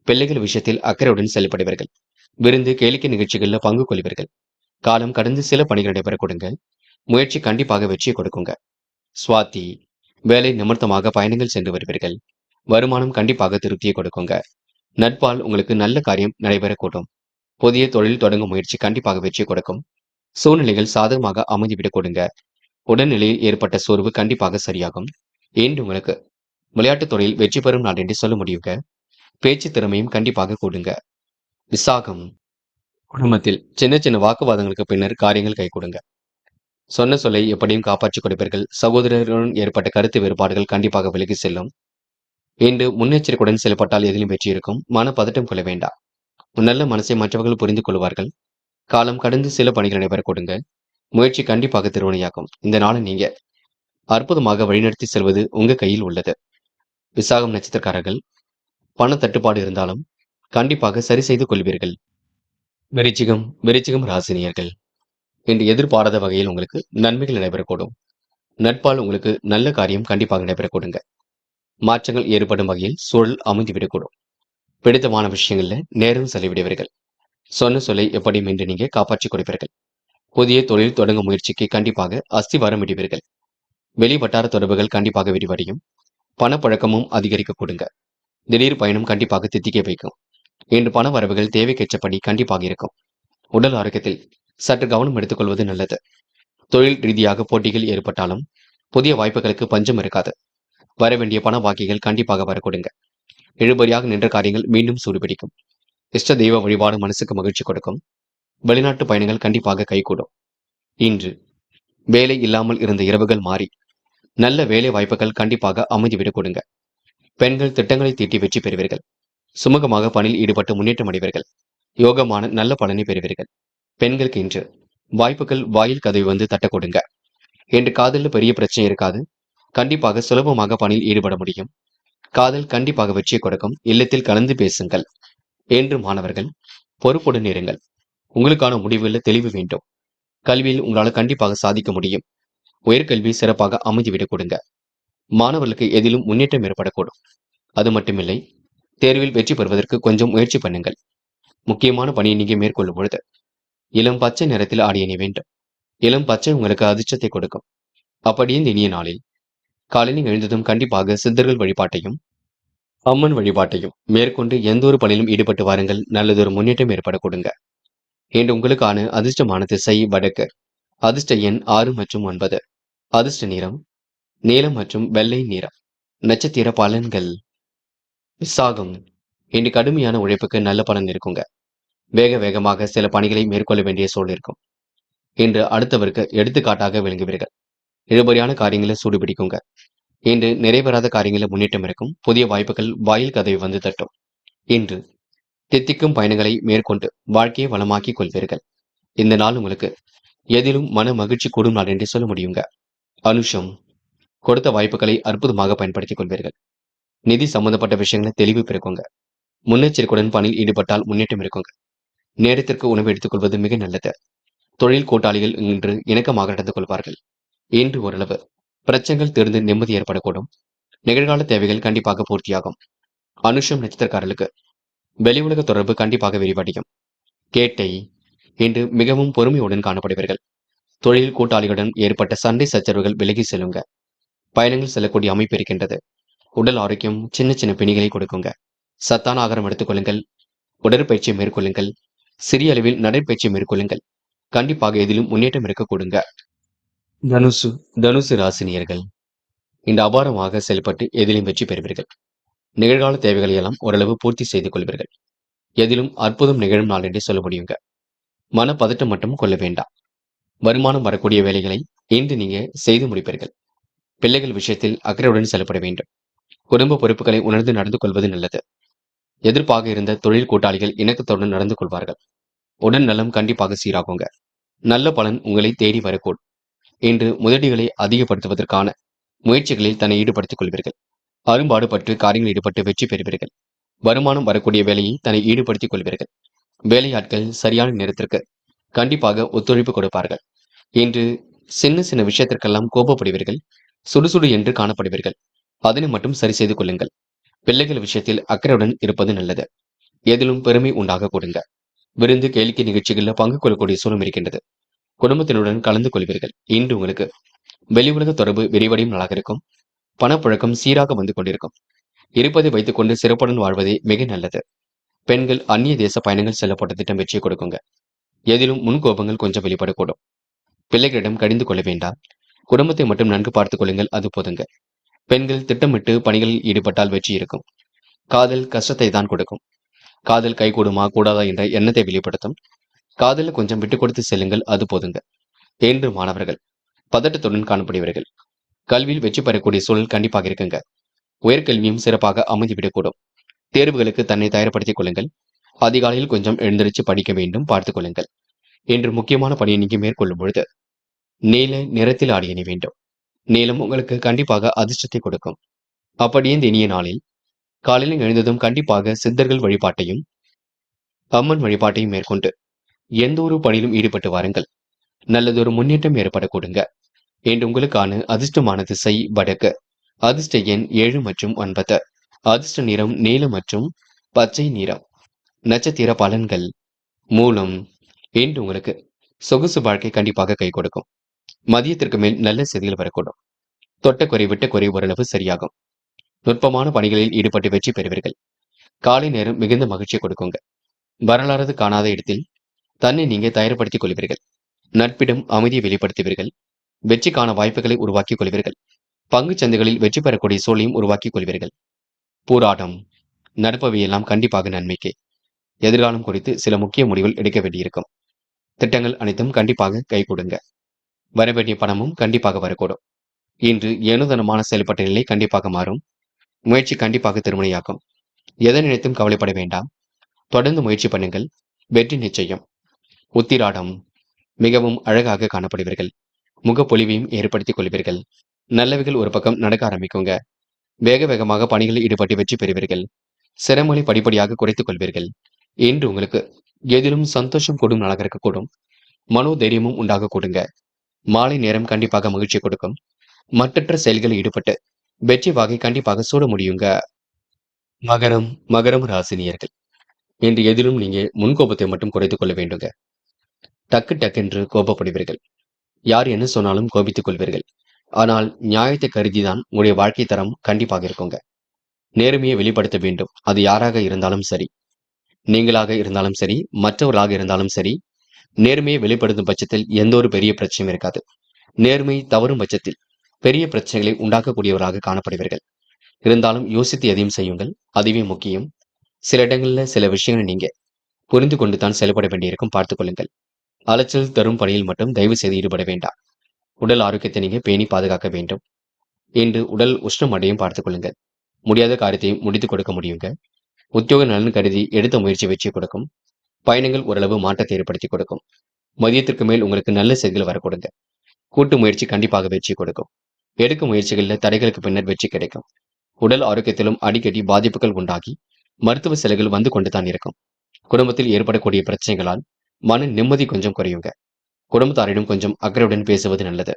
பிள்ளைகள் விஷயத்தில் அக்கறையுடன் செயல்படுவீர்கள். விருந்து கேளிக்கை நிகழ்ச்சிகளில் பங்கு கொள்வீர்கள். காலம் கடந்து சில பணிகள் நடைபெற கொடுங்க. முயற்சி கண்டிப்பாக வெற்றியை கொடுக்குங்க. சுவாதி. வேலை நிமித்தமாக பயணங்கள் சென்று வருவீர்கள். வருமானம் கண்டிப்பாக திருப்தியை கொடுக்குங்க. நட்பால் உங்களுக்கு நல்ல காரியம் நடைபெறக்கூடும். புதிய தொழில் தொடங்கும் முயற்சி கண்டிப்பாக வெற்றி கொடுக்கும். சூழ்நிலைகள் சாதகமாக அமைந்துவிடக் கொடுங்க. உடல்நிலையில் ஏற்பட்ட சோர்வு கண்டிப்பாக சரியாகும். என்று உங்களுக்கு விளையாட்டுத் துறையில் வெற்றி பெறும் நாள் என்று சொல்ல முடியுங்க. பேச்சு திறமையும் கண்டிப்பாக கூடுங்க. விசாகம். குடும்பத்தில் சின்ன சின்ன வாக்குவாதங்களுக்கு பின்னர் காரியங்கள் கைகூடுங்க. சொன்ன சொல்லை எப்படியும் காப்பாற்றிக் கொடுப்பீர்கள். சகோதரருடன் ஏற்பட்ட கருத்து வேறுபாடுகள் கண்டிப்பாக விலகி செல்லும். இன்று முன்னெச்சரிக்கையுடன் செயல்பட்டால் எதிலும் வெற்றி இருக்கும். மன பதட்டம் கொள்ள வேண்டாம். உன் நல்ல மனசை மற்றவர்கள் புரிந்து கொள்வார்கள். காலம் கடந்து சில பணிகள் நடைபெற கொடுங்க. முயற்சி கண்டிப்பாக திருவினையாக்கும். இந்த நாளை நீங்க அற்புதமாக வழிநடத்தி செல்வது உங்க கையில் உள்ளது. விசாகம் நட்சத்திரக்காரர்கள் பண தட்டுப்பாடு இருந்தாலும் கண்டிப்பாக சரி செய்து கொள்வீர்கள். விருச்சிகம் ராசினியர்கள் இன்று எதிர்பாராத வகையில் உங்களுக்கு நன்மைகள் நடைபெறக்கூடும். நட்பால் உங்களுக்கு நல்ல காரியம் கண்டிப்பாக நடைபெறக்கூடுங்க. மாற்றங்கள் ஏற்படும் வகையில் சூழல் அமைந்துவிடக்கூடும். பிடித்தமான விஷயங்கள்ல நேரம் செலவிடுவீர்கள். சொன்ன சொல்லை எப்படியும் இன்று நீங்க காப்பாற்றிக் கொடுப்பீர்கள். புதிய தொழில் தொடங்கும் முயற்சிக்கு கண்டிப்பாக அஸ்திவாரம் இடுவீர்கள். வெளி வட்டார தொடர்புகள் கண்டிப்பாக விரிவடையும். பணப்பழக்கமும் அதிகரிக்க கொடுங்க. திடீர் பயணம் கண்டிப்பாக தித்திக்க வைக்கும். இன்று பண வரவுகள் தேவைக்கேற்றபடி கண்டிப்பாக இருக்கும். உடல் ஆரோக்கியத்தில் சற்று கவனம் எடுத்துக்கொள்வது நல்லது. தொழில் ரீதியாக போட்டிகள் ஏற்பட்டாலும் புதிய வாய்ப்புகளுக்கு பஞ்சம் இருக்காது. வரவேண்டிய பண பாக்கிகள் கண்டிப்பாக வரக்கூடுங்க. இழுபறியாக நின்ற காரியங்கள் மீண்டும் சூடுபிடிக்கும். இஷ்ட தெய்வ வழிபாடு மனசுக்கு மகிழ்ச்சி கொடுக்கும். வெளிநாட்டு பயணங்கள் கண்டிப்பாக கைகூடும். இன்று வேலை இல்லாமல் இருந்த இரவுகள் மாறி நல்ல வேலை வாய்ப்புகள் கண்டிப்பாக அமைந்துவிடக் கொடுங்க. பெண்கள் திட்டங்களை தீட்டி வெற்றி பெறுவீர்கள். சுமூகமாக பணியில் ஈடுபட்டு முன்னேற்றம் அடைவீர்கள். யோகமான நல்ல பலனை பெறுவீர்கள். பெண்களுக்கு இன்று வாய்ப்புகள் வாயில் கதவை வந்து தட்ட கொடுங்க. இன்று காதலில் பெரிய பிரச்சனை இருக்காது. கண்டிப்பாக சுலபமாக பணியில் ஈடுபட முடியும். காதல் கண்டிப்பாக வெற்றியை கொடுக்கும். இல்லத்தில் கலந்து பேசுங்கள். என்று மாணவர்கள் பொறுப்புடன் இருங்கள். உங்களுக்கான முடிவுகளில் தெளிவு வேண்டும். கல்வியில் உங்களால் கண்டிப்பாக சாதிக்க முடியும். உயர்கல்வி சிறப்பாக அமைந்துவிடக் கொடுங்க. மாணவர்களுக்கு எதிலும் முன்னேற்றம் ஏற்படக்கூடும். அது மட்டுமில்லை, தேர்வில் வெற்றி பெறுவதற்கு கொஞ்சம் முயற்சி பண்ணுங்கள். முக்கியமான பணியை நீங்க மேற்கொள்ளும் பொழுது இளம் பச்சை நிறத்தில் ஆடை அணிய வேண்டும். இளம் பச்சை உங்களுக்கு அதிர்ஷ்டத்தை கொடுக்கும். அப்படியே இந்த இனிய நாளில் காலையில் எழுந்ததும் கண்டிப்பாக சித்தர்கள் வழிபாட்டையும் அம்மன் வழிபாட்டையும் மேற்கொண்டு எந்த ஒரு பணியிலும் ஈடுபட்டு வாருங்கள். நல்லதொரு முன்னேற்றம் ஏற்பட கொடுங்க. இன்று உங்களுக்கான அதிர்ஷ்டமான திசை வடக்கு. அதிர்ஷ்ட எண் 6 மற்றும் 9. அதிர்ஷ்ட நிறம் நீலம் மற்றும் வெள்ளை நிறம். நட்சத்திர பலன்கள். விசாகம் இன்று கடுமையான உழைப்புக்கு நல்ல பலன் இருக்குங்க. வேக வேகமாக சில பணிகளை மேற்கொள்ள வேண்டிய சூழல் இருக்கும். இன்று அடுத்தவருக்கு எடுத்துக்காட்டாக விளங்குவீர்கள். இழுபறியான காரியங்களை சூடுபிடிக்குங்க. இன்று நிறைவேறாத காரியங்களில் முன்னேற்றம் இருக்கும். புதிய வாய்ப்புகள் வாயில் கதவை வந்து தட்டும். இன்று தித்திக்கும் பயணங்களை மேற்கொண்டு வாழ்க்கையை வளமாக்கிக் கொள்வீர்கள். இந்த நாள் உங்களுக்கு எதிலும் மன மகிழ்ச்சி கூடும் நாள் என்று சொல்ல முடியுங்க. அனுஷம் கொடுத்த வாய்ப்புகளை அற்புதமாக பயன்படுத்திக் கொள்வீர்கள். நிதி சம்பந்தப்பட்ட விஷயங்களை தெளிவு பிறக்குங்க. முன்னெச்சரிக்கையுடன் பணியில் ஈடுபட்டால் முன்னேற்றம் இருக்குங்க. நேரத்திற்கு உணவு எடுத்துக்கொள்வது மிக நல்லது. தொழில் கூட்டாளிகள் இன்று இணக்கமாக நடந்து கொள்வார்கள். இன்று ஓரளவு பிரச்சனைகள் தீர்ந்து நிம்மதி ஏற்படக்கூடும். நிகழ்கால தேவைகள் கண்டிப்பாக பூர்த்தியாகும். அனுஷம் நட்சத்திரக்காரர்களுக்கு வெளி உலக தொடர்பு கண்டிப்பாக விரிவடையும். கேட்டை இன்று மிகவும் பொறுமையுடன் காணப்படுவீர்கள். தொழில் கூட்டாளிகளுடன் ஏற்பட்ட சண்டை சச்சரவுகள் விலகி செல்லுங்க. பயணங்கள் செல்லக்கூடிய அமைப்பு இருக்கின்றது. உடல் ஆரோக்கியம் சின்ன சின்ன பிணிகளை கொடுக்குங்க. சத்தான ஆகாரம் எடுத்துக் கொள்ளுங்கள். உடற்பயிற்சியை மேற்கொள்ளுங்கள். சிறிய அளவில் நடைப்பயிற்சி மேற்கொள்ளுங்கள். கண்டிப்பாக எதிலும் முன்னேற்றம் இருக்க கொடுங்க. தனுசு தனுசு ராசினியர்கள் இந்த அபாரமாக செயல்பட்டு எதிலும் வெற்றி பெறுவீர்கள். நிகழ்கால தேவைகளை எல்லாம் ஓரளவு பூர்த்தி செய்து கொள்வீர்கள். எதிலும் அற்புதம் நிகழும் நாள் என்று சொல்ல முடியுங்க. மன பதட்டம் மட்டும் கொள்ள வேண்டாம். வருமானம் வரக்கூடிய வேலைகளை இன்று நீங்க செய்து முடிப்பீர்கள். பிள்ளைகள் விஷயத்தில் அக்கறையுடன் செயல்பட வேண்டும். குடும்ப பொறுப்புகளை உணர்ந்து நடந்து கொள்வது நல்லது. எதிர்ப்பாக இருந்த தொழில் கூட்டாளிகள் இணக்கத்துடன் நடந்து கொள்வார்கள். உடல் நலம் கண்டிப்பாக சீராகுங்க. நல்ல பலன் உங்களை தேடி வரக்கூடும். இன்று முதலீடுகளை அதிகப்படுத்துவதற்கான முயற்சிகளில் தன்னை ஈடுபடுத்திக் கொள்வீர்கள். அரும்பாடுபட்டு காரியங்களில் ஈடுபட்டு வெற்றி பெறுவீர்கள். வருமானம் வரக்கூடிய வேலையை தன்னை ஈடுபடுத்திக் கொள்வீர்கள். வேலையாட்கள் சரியான நேரத்திற்கு கண்டிப்பாக ஒத்துழைப்பு கொடுப்பார்கள். இன்று சின்ன சின்ன விஷயத்திற்கெல்லாம் கோபப்படுவீர்கள். சுடுசுடு என்று காணப்படுவீர்கள். அதனை மட்டும் சரி செய்து கொள்ளுங்கள். பிள்ளைகள் விஷயத்தில் அக்கறையுடன் இருப்பது நல்லது. எதிலும் பெருமை உண்டாக கொடுங்க. விருந்து கேளிக்கை நிகழ்ச்சிகளில் பங்கு கொள்ளக்கூடிய சூழல் இருக்கின்றது. குடும்பத்தினுடன் கலந்து கொள்வீர்கள். இன்று உங்களுக்கு வெளி உலக தொடர்பு விரிவடையும் நாளாக இருக்கும். பணப்புழக்கம் சீராக வந்து கொண்டிருக்கும். இருப்பதை வைத்துக் கொண்டு சிறப்புடன் வாழ்வதே மிக நல்லது. பெண்கள் அந்நிய தேச பயணங்கள் செல்லப்பட்ட திட்டம் வெற்றியை கொடுக்குங்க. எதிலும் முன்கோபங்கள் கொஞ்சம் வெளிப்படக்கூடும். பிள்ளைகளிடம் கடிந்து கொள்ள வேண்டாம். குடும்பத்தை மட்டும் நன்கு பார்த்துக் கொள்ளுங்கள், அது போதுங்க. பெண்கள் திட்டமிட்டு பணிகளில் ஈடுபட்டால் வெற்றி இருக்கும். காதல் கஷ்டத்தை தான் கொடுக்கும். காதல் கைகூடுமா கூடாதா என்ற எண்ணத்தை வெளிப்படுத்தும். காதல கொஞ்சம் விட்டுக் கொடுத்து செல்லுங்கள், அது போதுங்க. என்று மாணவர்கள் பதட்டத்துடன் காணப்படுவீர்கள். கல்வியில் வெற்றி பெறக்கூடிய சூழல் கண்டிப்பாக இருக்குங்க. உயர்கல்வியும் சிறப்பாக அமைந்துவிடக்கூடும். தேர்வுகளுக்கு தன்னை தயார்படுத்திக் கொள்ளுங்கள். அதிகாலையில் கொஞ்சம் எழுந்திருச்சு படிக்க வேண்டும், பார்த்துக் கொள்ளுங்கள். என்று முக்கியமான பணியை நீங்க மேற்கொள்ளும் பொழுது நீல நிறத்தில் ஆடை அணி வேண்டும். நீலம் உங்களுக்கு கண்டிப்பாக அதிர்ஷ்டத்தை கொடுக்கும். அப்படியே இந்த இனிய நாளில் காலையில் எழுந்ததும் கண்டிப்பாக சித்தர்கள் வழிபாட்டையும் அம்மன் வழிபாட்டையும் மேற்கொண்டு எந்த ஒரு பணியிலும் ஈடுபட்டு வாருங்கள். நல்லதொரு முன்னேற்றம் ஏற்படக்கூடுங்க. என்று உங்களுக்கான அதிர்ஷ்டமான திசை வடக்கு. அதிர்ஷ்ட எண் 7 மற்றும் 9. அதிர்ஷ்ட நிறம் நீலம் மற்றும் பச்சை நிறம். நட்சத்திர பலன்கள். மூலம். என்று உங்களுக்கு சொகுசு வாழ்க்கை கண்டிப்பாக கை கொடுக்கும். மதியத்திற்கு மேல் நல்ல செய்திகள் வரக்கூடும். தொட்ட குறை விட்ட குறை ஓரளவு சரியாகும். நுட்பமான பணிகளில் ஈடுபட்டு வெற்றி பெறுவீர்கள். காலை நேரம் மிகுந்த மகிழ்ச்சியை கொடுக்குங்க. வரலாறு காணாத இடத்தில் தன்னை நீங்க தயார்படுத்திக் கொள்வீர்கள். நட்பிடம் அமைதியை வெளிப்படுத்துவீர்கள். வெற்றிக்கான வாய்ப்புகளை உருவாக்கிக் கொள்வீர்கள். பங்குச் சந்தைகளில் வெற்றி பெறக்கூடிய சூழலையும் உருவாக்கிக் கொள்வீர்கள். போராட்டம். நடப்பவையெல்லாம் கண்டிப்பாக நன்மைக்கே. எதிர்காலம் குறித்து சில முக்கிய முடிவுகள் எடுக்க வேண்டியிருக்கும். திட்டங்கள் அனைத்தும் கண்டிப்பாக கை கொடுங்க. வரவேண்டிய பணமும் கண்டிப்பாக வரக்கூடும். இன்று ஏனோதனமான செயல்பட்ட நிலை கண்டிப்பாக மாறும். முயற்சி கண்டிப்பாக திருமணையாக்கும். எதை நினைத்தும் கவலைப்பட வேண்டாம். தொடர்ந்து முயற்சி பண்ணுங்கள். வெற்றி நிச்சயம். உத்திராடம். மிகவும் அழகாக காணப்படுவீர்கள். முகப்பொலிவையும் ஏற்படுத்திக் கொள்வீர்கள். நல்லவைகள் ஒரு பக்கம் நடக்க ஆரம்பிக்குங்க. வேக வேகமாக பணிகளில் ஈடுபட்டு வெற்றி பெறுவீர்கள். சிரமங்களை படிப்படியாக குறைத்துக் கொள்வீர்கள். இன்று உங்களுக்கு எதிலும் சந்தோஷம் கூடும் நாளாக இருக்கக்கூடும். மனோதைரியமும் உண்டாக கூடுங்க. மாலை நேரம் கண்டிப்பாக மகிழ்ச்சி கொடுக்கும். மற்றற்ற செயல்களில் ஈடுபட்டு வெற்றி வாகை கண்டிப்பாக சூட முடியுங்க. மகரம். மகரம் ராசினியர்கள். இன்று எதிலும் நீங்க முன்கோபத்தை மட்டும் குறைத்துக் கொள்ள வேண்டுங்க. டக்கு டக்கென்று கோபப்படுவீர்கள். யார் என்ன சொன்னாலும் கோபித்துக் கொள்வீர்கள். ஆனால் நியாயத்தை கருதிதான் உங்களுடைய வாழ்க்கை தரம் கண்டிப்பாக இருக்குங்க. நேர்மையை வெளிப்படுத்த வேண்டும். அது யாராக இருந்தாலும் சரி, நீங்களாக இருந்தாலும் சரி, மற்றவர்களாக இருந்தாலும் சரி, நேர்மையை வெளிப்படுத்தும் பட்சத்தில் எந்த ஒரு பெரிய பிரச்சனையும் இருக்காது. நேர்மை தவறும் பட்சத்தில் பெரிய பிரச்சனைகளை உண்டாக்கக்கூடியவராக காணப்படுவீர்கள். இருந்தாலும் யோசித்து எதையும் செய்யுங்கள். அதுவே முக்கியம். சில இடங்கள்ல சில விஷயங்களை நீங்க புரிந்து கொண்டு தான் செயல்பட வேண்டியிருக்கும், பார்த்துக் கொள்ளுங்கள். அலைச்சல் தரும் பணியில் மட்டும் தயவு செய்து ஈடுபட வேண்டாம். உடல் ஆரோக்கியத்தை நீங்க பேணி பாதுகாக்க வேண்டும். இன்று உடல் உஷ்ணம் அடையும் பார்த்துக் கொள்ளுங்கள். முடியாத காரியத்தையும் முடித்துக் கொடுக்க முடியுங்க. உத்தியோக நலன் கருதி எடுத்த முயற்சி வெற்றி கொடுக்கும். பயணங்கள் ஓரளவு மாற்றத்தை ஏற்படுத்தி கொடுக்கும். மதியத்திற்கு மேல் உங்களுக்கு நல்ல செய்திகள் வரக்கூடுங்க. கூட்டு முயற்சி கண்டிப்பாக வெற்றி கொடுக்கும். எடுக்கும் முயற்சிகளில் தடைகளுக்கு பின்னர் வெற்றி கிடைக்கும். உடல் ஆரோக்கியத்திலும் அடிக்கடி பாதிப்புகள் உண்டாகி மருத்துவ செலவுகள் வந்து கொண்டுதான் இருக்கும். குடும்பத்தில் ஏற்படக்கூடிய பிரச்சனைகளால் மன நிம்மதி கொஞ்சம் குறையுங்க. குடும்பத்தாரிடம் கொஞ்சம் அக்கறையுடன் பேசுவது நல்லது.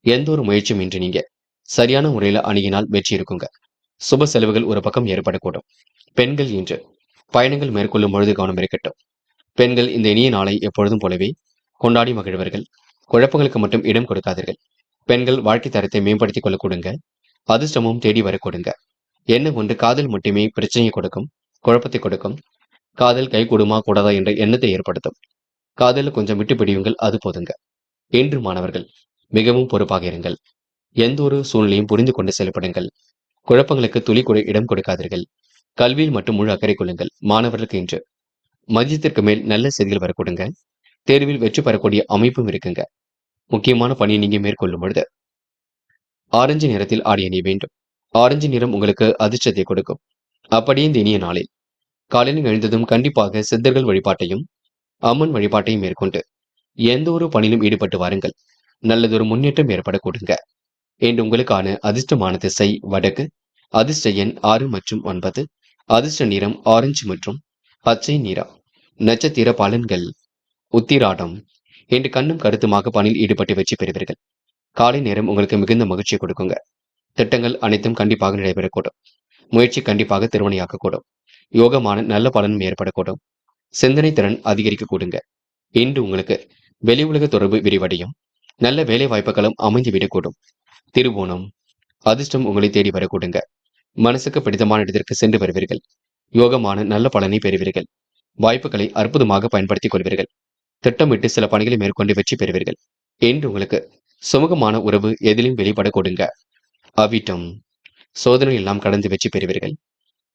எந்த ஒரு முயற்சியும் இன்றி நீங்க சரியான முறையில அணுகினால் வெற்றி இருக்குங்க. சுப செலவுகள் ஒரு பக்கம் ஏற்படக்கூடும். பெண்கள் இன்று பயணங்கள் மேற்கொள்ளும் பொழுது கவனம் இருக்கட்டும். பெண்கள் இந்த இனிய நாளை எப்பொழுதும் போலவே கொண்டாடி மகிழ்வர்கள். குழப்பங்களுக்கு மட்டும் இடம் கொடுக்காதீர்கள். பெண்கள் வாழ்க்கை தரத்தை மேம்படுத்திக் கொள்ள கொடுங்க. அதிர்ஷ்டமும் தேடி வர கொடுங்க. என்ன ஒன்று காதல் மட்டுமே பிரச்சனையை கொடுக்கும், குழப்பத்தை கொடுக்கும். காதல் கைகூடுமா கூடாதா என்ற எண்ணத்தை ஏற்படுத்தும். காதல கொஞ்சம் விட்டு பிடியுங்கள், அது போதுங்க. என்று மாணவர்கள் மிகவும் பொறுப்பாக இருங்கள். எந்த ஒரு சூழ்நிலையும் புரிந்து கொண்டு செயல்படுங்கள். குழப்பங்களுக்கு துளி கூட இடம் கொடுக்காதீர்கள். கல்வியில் மட்டும் முழு அக்கறை கொள்ளுங்கள். மாணவர்களுக்கு இன்று மதியத்திற்கு மேல் நல்ல செய்திகள் வரக்கூடுங்க. தேர்வில் வெற்றி பெறக்கூடிய அமைப்பும் இருக்குங்க. முக்கியமான பணியை நீங்க மேற்கொள்ளும் பொழுது ஆரஞ்சு நிறத்தில் ஆடை அணிய வேண்டும். ஆரஞ்சு நிறம் உங்களுக்கு அதிர்ஷ்டத்தை கொடுக்கும். அப்படியே இந்த இனிய நாளில் காலையில் எழுந்ததும் கண்டிப்பாக சித்தர்கள் வழிபாட்டையும் அம்மன் வழிபாட்டையும் மேற்கொண்டு எந்த ஒரு பணியிலும் ஈடுபட்டு வாருங்கள். நல்லதொரு முன்னேற்றம் ஏற்பட கொடுங்க. என்று உங்களுக்கான அதிர்ஷ்டமான திசை வடக்கு. அதிர்ஷ்ட எண் 6 மற்றும் 9. அதிர்ஷ்ட நிறம் ஆரஞ்சு மற்றும் பச்சை நிறம். நட்சத்திர பலன்கள். உத்திராடம். என்று கண்ணும் கருத்துமாக பணியில் ஈடுபட்டு வெற்றி பெறுவீர்கள். காலை நேரம் உங்களுக்கு மிகுந்த மகிழ்ச்சியை கொடுக்குங்க. திட்டங்கள் அனைத்தும் கண்டிப்பாக நடைபெறக்கூடும். முயற்சி கண்டிப்பாக திருமணையாக்கக்கூடும். யோகமான நல்ல பலனும் ஏற்படக்கூடும். சிந்தனை திறன் அதிகரிக்க கூடுங்க. இன்று உங்களுக்கு வெளி உலக தொடர்பு விரிவடையும். நல்ல வேலை வாய்ப்புகளும் அமைந்து விடக்கூடும். திருவோணம். அதிர்ஷ்டம் உங்களை தேடி வரக்கூடுங்க. மனசுக்கு பிடித்தமான இடத்திற்கு சென்று வருவீர்கள். யோகமான நல்ல பலனை பெறுவீர்கள். வாய்ப்புகளை அற்புதமாக பயன்படுத்திக் கொள்வீர்கள். திட்டமிட்டு சில பணிகளை மேற்கொண்டு வெற்றி பெறுவீர்கள். என்று உங்களுக்கு சுமூகமான உறவு எதிலும் வெளிப்பட கொடுங்க. அவிட்டம். சோதனை எல்லாம் கடந்து வெற்றி பெறுவீர்கள்.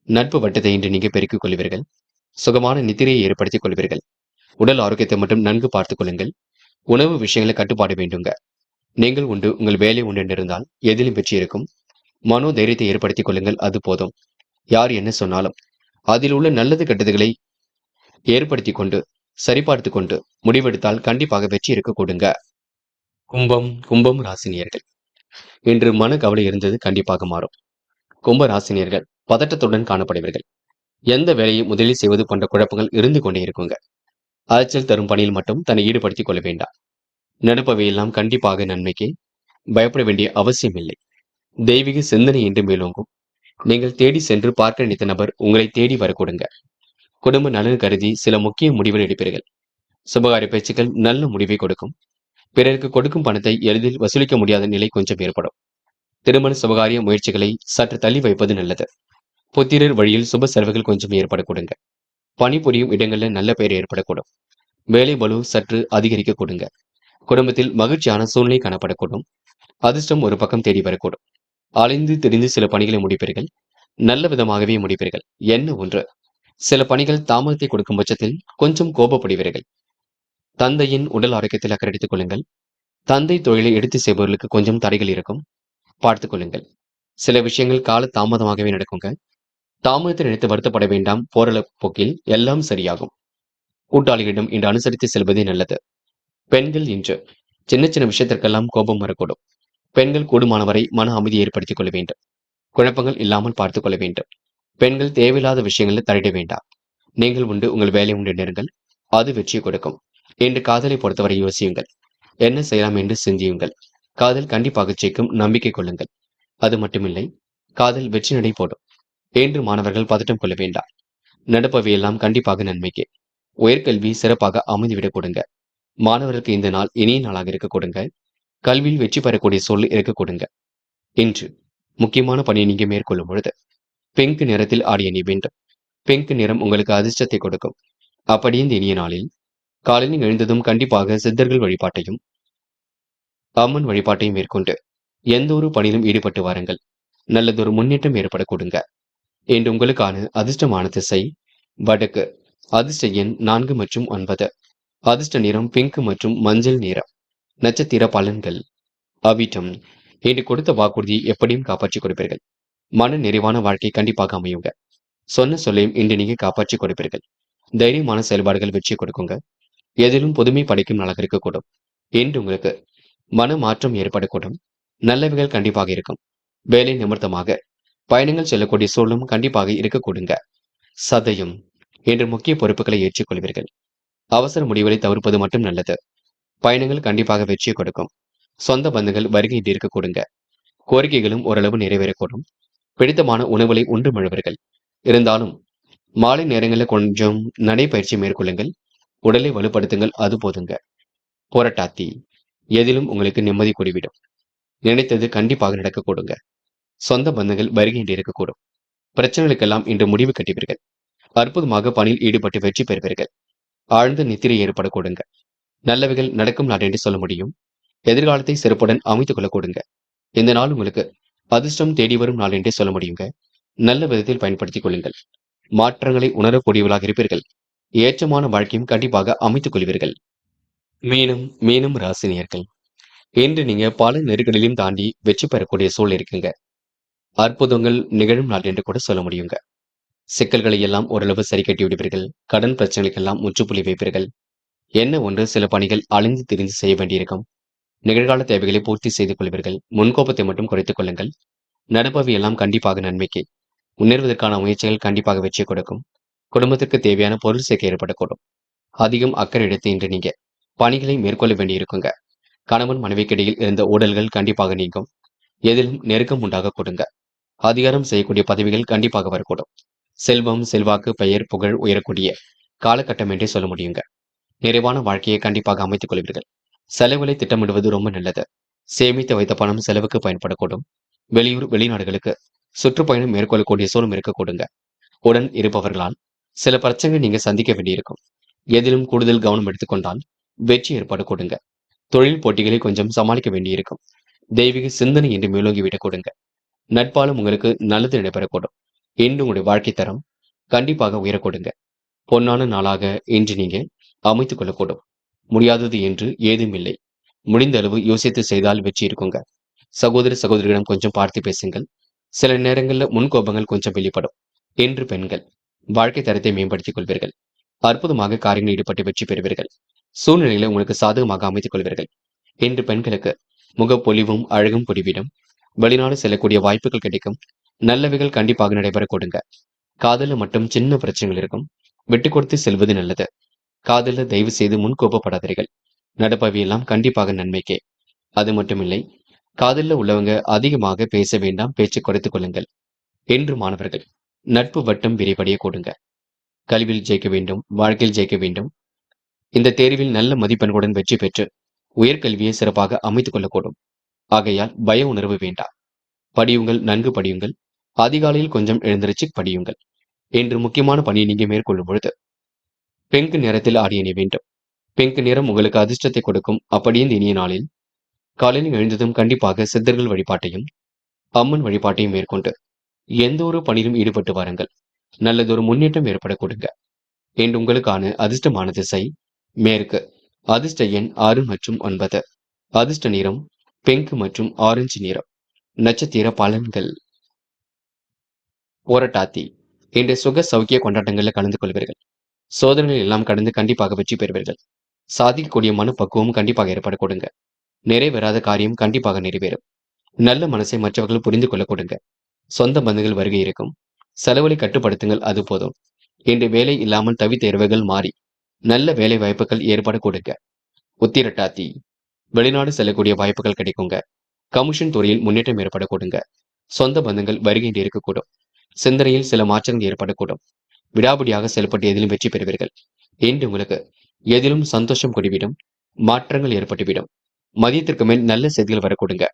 நட்பு வட்டத்தை இன்று நீங்க பெருக்கிக் கொள்வீர்கள். சுகமான நித்திரையை ஏற்படுத்திக் கொள்வீர்கள். உடல் ஆரோக்கியத்தை மட்டும் நன்கு பார்த்துக் கொள்ளுங்கள். உணவு விஷயங்களை கட்டுப்பாடு வேண்டுங்க. நீங்கள் உண்டு, உங்கள் வேலை உண்டு என்று இருந்தால் எதிலும் வெற்றி இருக்கும். மனோ தைரியத்தை ஏற்படுத்திக் கொள்ளுங்கள், அது போதும். யார் என்ன சொன்னாலும் அதில் உள்ள நல்லது கெட்டதுகளை ஏற்படுத்திக் கொண்டு சரிபார்த்துக் கொண்டு முடிவெடுத்தால் கண்டிப்பாக வெற்றி இருக்க கொடுங்க. கும்பம் கும்பம் ராசினியர்கள், இன்று மன கவலை இருந்தது கண்டிப்பாக மாறும். கும்ப ராசினியர்கள் பதட்டத்துடன் காணப்படுவீர்கள். எந்த வேலையை முதலில் செய்வது போன்ற குழப்பங்கள் இருந்து கொண்டே இருக்குங்க. அலைச்சல் தரும் பணியில் மட்டும் தன்னை ஈடுபடுத்திக் கொள்ள வேண்டாம். நடப்பவையெல்லாம் கண்டிப்பாக நன்மைக்கு. பயப்பட வேண்டிய அவசியம் இல்லை. தெய்வீக சிந்தனை என்று மேலோங்கும். நீங்கள் தேடி சென்று பார்க்க நினைத்த நபர் உங்களை தேடி வரக்கூடுங்க. குடும்ப நலன் கருதி சில முக்கிய முடிவுகள் எடுப்பீர்கள். சுபகாரிய பேச்சுக்கள் நல்ல முடிவை கொடுக்கும். பிறருக்கு கொடுக்கும் பணத்தை எளிதில் வசூலிக்க முடியாத நிலை கொஞ்சம் ஏற்படும். திருமண சுபகாரிய முயற்சிகளை சற்று தள்ளி வைப்பது நல்லது. புத்திரர் வழியில் சுப செலவுகள் கொஞ்சம் ஏற்படக்கூடுங்க. பணிபுரியும் இடங்களில் நல்ல பெயர் ஏற்படக்கூடும். வேலை பளு சற்று அதிகரிக்க கொடுங்க. குடும்பத்தில் மகிழ்ச்சியான சூழ்நிலை காணப்படக்கூடும். அதிர்ஷ்டம் ஒரு பக்கம் தேடி வரக்கூடும். அலைந்து திரிந்து சில பணிகளை முடிப்பீர்கள். நல்ல விதமாகவே முடிப்பீர்கள். என்ன ஒன்று, சில பணிகள் தாமதத்தை கொடுக்கும் பட்சத்தில் கொஞ்சம் கோபப்படுவீர்கள். தந்தையின் உடல் ஆரோக்கியத்தில் அக்கறை எடுத்துக் கொள்ளுங்கள். தந்தை தொழிலை எடுத்து செய்பவர்களுக்கு கொஞ்சம் தடைகள் இருக்கும், பார்த்துக் கொள்ளுங்கள். சில விஷயங்கள் கால தாமதமாகவே நடக்குங்க. தாமதத்தை நினைத்து வருத்தப்பட வேண்டாம். போரள போக்கில் எல்லாம் சரியாகும். கூட்டாளிகளிடம் இன்று அனுசரித்து செல்வதே நல்லது. பெண்கள் இன்று சின்ன சின்ன விஷயத்திற்கெல்லாம் கோபம் வரக்கூடும். பெண்கள் கூடுமானவரை மன அமைதியை ஏற்படுத்திக் கொள்ள வேண்டும். குழப்பங்கள் இல்லாமல் பார்த்துக் கொள்ள வேண்டும். பெண்கள் தேவையில்லாத விஷயங்களில் தலையிட வேண்டாம். நீங்கள் உண்டு, உங்கள் வேலை உண்டு நேருங்கள். அது வெற்றியை கொடுக்கும். இன்று காதலை பொறுத்தவரை யோசியுங்கள். என்ன செய்யலாம் என்று சிந்தியுங்கள். காதல் கண்டிப்பாக ஜெயிக்கும், நம்பிக்கை கொள்ளுங்கள். அது மட்டுமில்லை, காதல் வெற்றி நடை போடும். இன்று மாணவர்கள் பதட்டம் கொள்ள வேண்டாம். நடப்பவையெல்லாம் கண்டிப்பாக நன்மைக்கு. உயர்கல்வி சிறப்பாக அமைந்துவிடக் கொடுங்க. மாணவர்களுக்கு இந்த நாள் இனிய நாளாக இருக்க கொடுங்க. கல்வியில் வெற்றி பெறக்கூடிய சூழல் இருக்க கொடுங்க. இன்று முக்கியமான பணியை நீங்க மேற்கொள்ளும் பொழுது பிங்க் நிறத்தில் ஆடிய அணி வேண்டும். பிங்க் நிறம் உங்களுக்கு அதிர்ஷ்டத்தை கொடுக்கும். அப்படி இந்த இனிய நாளில் காலையில் எழுந்ததும் கண்டிப்பாக சித்தர்கள் வழிபாட்டையும் அம்மன் வழிபாட்டையும் மேற்கொண்டு எந்த ஒரு பணியிலும் ஈடுபட்டு வாருங்கள். நல்லதொரு முன்னேற்றம் ஏற்பட கொடுங்க. இன்று உங்களுக்கான அதிர்ஷ்டமான திசை வடக்கு. அதிர்ஷ்ட எண் 4 மற்றும் 9. அதிர்ஷ்ட நிறம் பிங்க் மற்றும் மஞ்சள் நிறம். நட்சத்திர பலன்கள். அவிட்டம், இன்று கொடுத்த வாக்குறுதியை எப்படியும் காப்பாற்றிக் கொடுப்பீர்கள். மன நிறைவான வாழ்க்கை கண்டிப்பாக அமையுங்க. சொன்ன சொல்லையும் இன்று நீங்க காப்பாற்றிக் கொடுப்பீர்கள். தைரியமான செயல்பாடுகள் வெற்றி கொடுக்குங்க. எதிலும் புதுமை படைக்கும் நாளாக இருக்கக்கூடும். இன்று உங்களுக்கு மன மாற்றம் ஏற்படக்கூடும். நல்லவைகள் கண்டிப்பாக இருக்கும். வேலை நிமித்தமாக பயணங்கள் செல்லக்கூடிய சூழலும் கண்டிப்பாக இருக்கக்கூடுங்க. சதயம், இன்று முக்கிய பொறுப்புகளை ஏற்றுக்கொள்வீர்கள். அவசர முடிவுகளை தவிர்ப்பது மட்டும் நல்லது. பயணங்கள் கண்டிப்பாக வெற்றியை கொடுக்கும். சொந்த பந்தங்கள் வருகை இருக்க கொடுங்க. கோரிக்கைகளும் ஓரளவு நிறைவேறக்கூடும். பிடித்தமான உணவுகளை உண்டு மழுவர்கள். இருந்தாலும் மாலை நேரங்களில் கொஞ்சம் நடைபயிற்சி மேற்கொள்ளுங்கள். உடலை வலுப்படுத்துங்கள், அது போதுங்க. போராட்டாத்தி, எதிலும் உங்களுக்கு நிம்மதி கூடிவிடும். நினைத்தது கண்டிப்பாக நடக்க கொடுங்க. சொந்த பந்தங்கள் வருகை இருக்கக்கூடும். பிரச்சனைகளுக்கெல்லாம் இன்று முடிவு கட்டுவீர்கள். அற்புதமாக பணியில் ஈடுபட்டு வெற்றி பெறுவீர்கள். ஆழ்ந்த நித்திரை ஏற்பட கொடுங்க. நல்லவைகள் நடக்கும் நாள் என்று சொல்ல முடியும். எதிர்காலத்தை சிறப்புடன் அமைத்துக் கொள்ள கொடுங்க. இந்த நாள் உங்களுக்கு அதிர்ஷ்டம் தேடி வரும் நாள் என்றே சொல்ல முடியுங்க. நல்ல விதத்தில் பயன்படுத்திக் கொள்ளுங்கள். மாற்றங்களை உணரக்கூடியவர்களாக இருப்பீர்கள். ஏற்றமான வாழ்க்கையும் கண்டிப்பாக அமைத்துக் கொள்வீர்கள். மீனும் ராசினியர்கள், இன்று நீங்க பல நெருக்கடிகளையும் தாண்டி வெற்றி பெறக்கூடிய சூழல் இருக்குங்க. அற்புதங்கள் நிகழும் நாள் என்று கூட சொல்ல முடியுங்க. சிக்கல்களை எல்லாம் ஓரளவு சரி கட்டி விடுவீர்கள். கடன் பிரச்சனைகளுக்கெல்லாம் முற்றுப்புள்ளி வைப்பீர்கள். என்ன ஒன்று, சில பணிகள் அழிந்து திரிந்து செய்ய வேண்டியிருக்கும். நிகழ்கால தேவைகளை பூர்த்தி செய்து கொள்வீர்கள். முன்கோபத்தை மட்டும் குறைத்துக் கொள்ளுங்கள். நடப்பவை எல்லாம் கண்டிப்பாக நன்மைக்கு. முன்னேறுவதற்கான முயற்சிகள் கண்டிப்பாக வெற்றி கொடுக்கும். குடும்பத்திற்கு தேவையான பொருள் சேர்க்கை ஏற்படக்கூடும். அதிகம் அக்கறை எடுத்து இன்று நீங்க பணிகளை மேற்கொள்ள வேண்டியிருக்குங்க. கணவன் மனைவிக்கிடையில் இருந்த ஊழல்கள் கண்டிப்பாக நீங்கும். எதிலும் நெருக்கம் உண்டாக கொடுங்க. அதிகாரம் செய்யக்கூடிய பதவிகள் கண்டிப்பாக வரக்கூடும். செல்வம், செல்வாக்கு, பெயர், புகழ் உயரக்கூடிய காலகட்டம் என்றே சொல்ல முடியுங்க. நிறைவான வாழ்க்கையை கண்டிப்பாக அமைத்துக் கொள்வீர்கள். செலவுகளை திட்டமிடுவது ரொம்ப நல்லது. சேமித்து வைத்த பணம் செலவுக்கு பயன்படக்கூடும். வெளியூர், வெளிநாடுகளுக்கு சுற்றுப்பயணம் மேற்கொள்ளக்கூடிய சூழலும் இருக்க கொடுங்க. உடன் இருப்பவர்களால் சில பிரச்சனைகளை நீங்க சந்திக்க வேண்டியிருக்கும். எதிலும் கூடுதல் கவனம் எடுத்துக்கொண்டால் வெற்றி ஏற்பட கொடுங்க. தொழில் போட்டிகளை கொஞ்சம் சமாளிக்க வேண்டியிருக்கும். தெய்வீக சிந்தனை என்று மேலோங்கி விட கொடுங்க. நட்பாலும் உங்களுக்கு நல்லது நடைபெறக்கூடும். இன்று உங்களுடைய வாழ்க்கை தரம் கண்டிப்பாக உயரக்கூடுங்க. பொன்னான நாளாக இன்று நீங்க அமைத்துக் கொள்ளக்கூடும். முடியாதது என்று ஏதும் இல்லை. முடிந்த அளவு யோசித்து செய்தால் வெற்றி இருக்குங்க. சகோதர சகோதரிகளிடம் கொஞ்சம் பார்த்து பேசுங்கள். சில நேரங்கள்ல முன்கோபங்கள் கொஞ்சம் வெளிப்படும். என்று பெண்கள் வாழ்க்கை தரத்தை மேம்படுத்திக் கொள்வீர்கள். அற்புதமாக காரியங்களில் ஈடுபட்டு வெற்றி பெறுவீர்கள். சூழ்நிலைகளை உங்களுக்கு சாதகமாக அமைத்துக் கொள்வீர்கள். இன்று பெண்களுக்கு முகப்பொலிவும் அழகும் பொடிவிடும். வெளிநாடு செல்லக்கூடிய வாய்ப்புகள் கிடைக்கும். நல்லவைகள் கண்டிப்பாக நடைபெற கொடுங்க. காதல மட்டும் சின்ன பிரச்சனைகள் இருக்கும். விட்டு கொடுத்து செல்வது நல்லது. காதல தயவு செய்து முன் கோபப்படாதீர்கள். நடப்பவையெல்லாம் கண்டிப்பாக நன்மைக்கே. அது மட்டுமில்லை, காதல்ல உள்ளவங்க அதிகமாக பேச வேண்டாம், பேச்சு குறைத்துக் கொள்ளுங்கள். என்று மாணவர்கள் நட்பு வட்டம் விரிவடைய கொடுங்க. கல்வியில் ஜெயிக்க வேண்டும், வாழ்க்கையில் ஜெயிக்க வேண்டும். இந்த தேர்வில் நல்ல மதிப்பெண்களுடன் வெற்றி பெற்று உயர்கல்வியை சிறப்பாக அமைத்துக் கொள்ளக்கூடும். ஆகையால் பய உணர்வு வேண்டாம். படியுங்கள், நன்கு படியுங்கள். அதிகாலையில் கொஞ்சம் எழுந்திருச்சு படியுங்கள். என்று முக்கியமான பணியை நீங்க மேற்கொள்ளும் பொழுது பிங்க் நிறத்தில் ஆடை அணிய வேண்டும். பிங்க் நிறம் உங்களுக்கு அதிர்ஷ்டத்தை கொடுக்கும். அப்படி இந்த இனிய நாளில் காலையில் எழுந்ததும் கண்டிப்பாக சித்தர்கள் வழிபாட்டையும் அம்மன் வழிபாட்டையும் மேற்கொண்டு எந்த ஒரு பணியிலும் ஈடுபட்டு வாருங்கள். நல்லதொரு முன்னேற்றம் ஏற்பட கொடுங்க. என்று உங்களுக்கான அதிர்ஷ்டமான திசை மேற்கு. அதிர்ஷ்ட எண் 6 மற்றும் 9. அதிர்ஷ்ட நிறம் பிங்க் மற்றும் ஆரஞ்சு நிறம். நட்சத்திர பலன்கள். போராட்டாத்தி இன்று சுக சௌக்கிய கொண்டாட்டங்களில் கலந்து கொள்வீர்கள். சோதனைகள் எல்லாம் கடந்து கண்டிப்பாக வெற்றி பெறுவீர்கள். சாதிக்கக்கூடிய மனப்பக்குவம் கண்டிப்பாக ஏற்பட கொடுங்க. நிறைவேறாத காரியம் கண்டிப்பாக நிறைவேறும். நல்ல மனசை மற்றவர்கள் புரிந்து கொள்ள கொடுங்க. சொந்த பந்தங்கள் வருகை இருக்கும். செலவுகளை கட்டுப்படுத்துங்கள், அது போதும். இன்று வேலை இல்லாமல் தவித்தேர்வுகள் மாறி நல்ல வேலை வாய்ப்புகள் ஏற்பட கொடுங்க. உத்திரட்டாத்தி வெளிநாடு செல்லக்கூடிய வாய்ப்புகள் கிடைக்குங்க. கமிஷன் துறையில் முன்னேற்றம் ஏற்பட கொடுங்க. சொந்த பந்தங்கள் வருகை இருக்கக்கூடும். சிந்தனையில் சில மாற்றங்கள் ஏற்படக்கூடும். விடாபிடியாக செயல்பட்டு எதிலும் வெற்றி பெறுவீர்கள். இன்று உங்களுக்கு எதிலும் சந்தோஷம் கொடிவிடும். மாற்றங்கள் ஏற்பட்டுவிடும். மதியத்திற்கு மேல் நல்ல செய்திகள் வர கொடுங்க.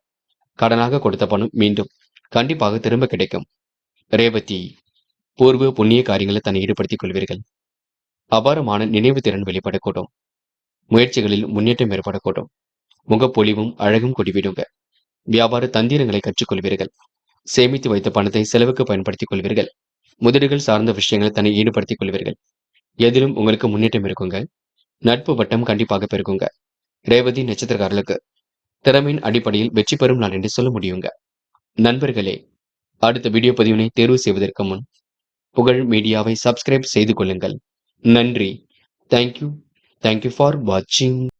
கடனாக கொடுத்த பணம் மீண்டும் கண்டிப்பாக திரும்ப கிடைக்கும். ரேவதி பூர்வ புண்ணிய காரியங்களை தன்னை ஈடுபடுத்திக் கொள்வீர்கள். அபாரமான நினைவு திறன் வெளிப்படக்கூடும். முயற்சிகளில் முன்னேற்றம் ஏற்படக்கூடும். முகப்பொலிவும் அழகும் கொடிவிடுங்க. வியாபார தந்திரங்களை கற்றுக்கொள்வீர்கள். சேமித்து வைத்த பணத்தை செலவுக்கு பயன்படுத்திக் கொள்வீர்கள். முதலீடுகள் சார்ந்த விஷயங்களை தன்னை ஈடுபடுத்திக் கொள்வீர்கள். எதிலும் உங்களுக்கு முன்னேற்றம் இருக்குங்க. நட்பு வட்டம் கண்டிப்பாக பெருகுங்க. ரேவதி நட்சத்திரக்காரர்களுக்கு திறமையின் அடிப்படையில் வெற்றி பெறும் நாள் என்று சொல்ல முடியுங்க. நண்பர்களே, அடுத்த வீடியோ பதிவினை தேர்வு செய்வதற்கு முன் புகழ் மீடியாவை சப்ஸ்கிரைப் செய்து கொள்ளுங்கள். நன்றி. தேங்க்யூ. தேங்க்யூ ஃபார் வாட்சிங்.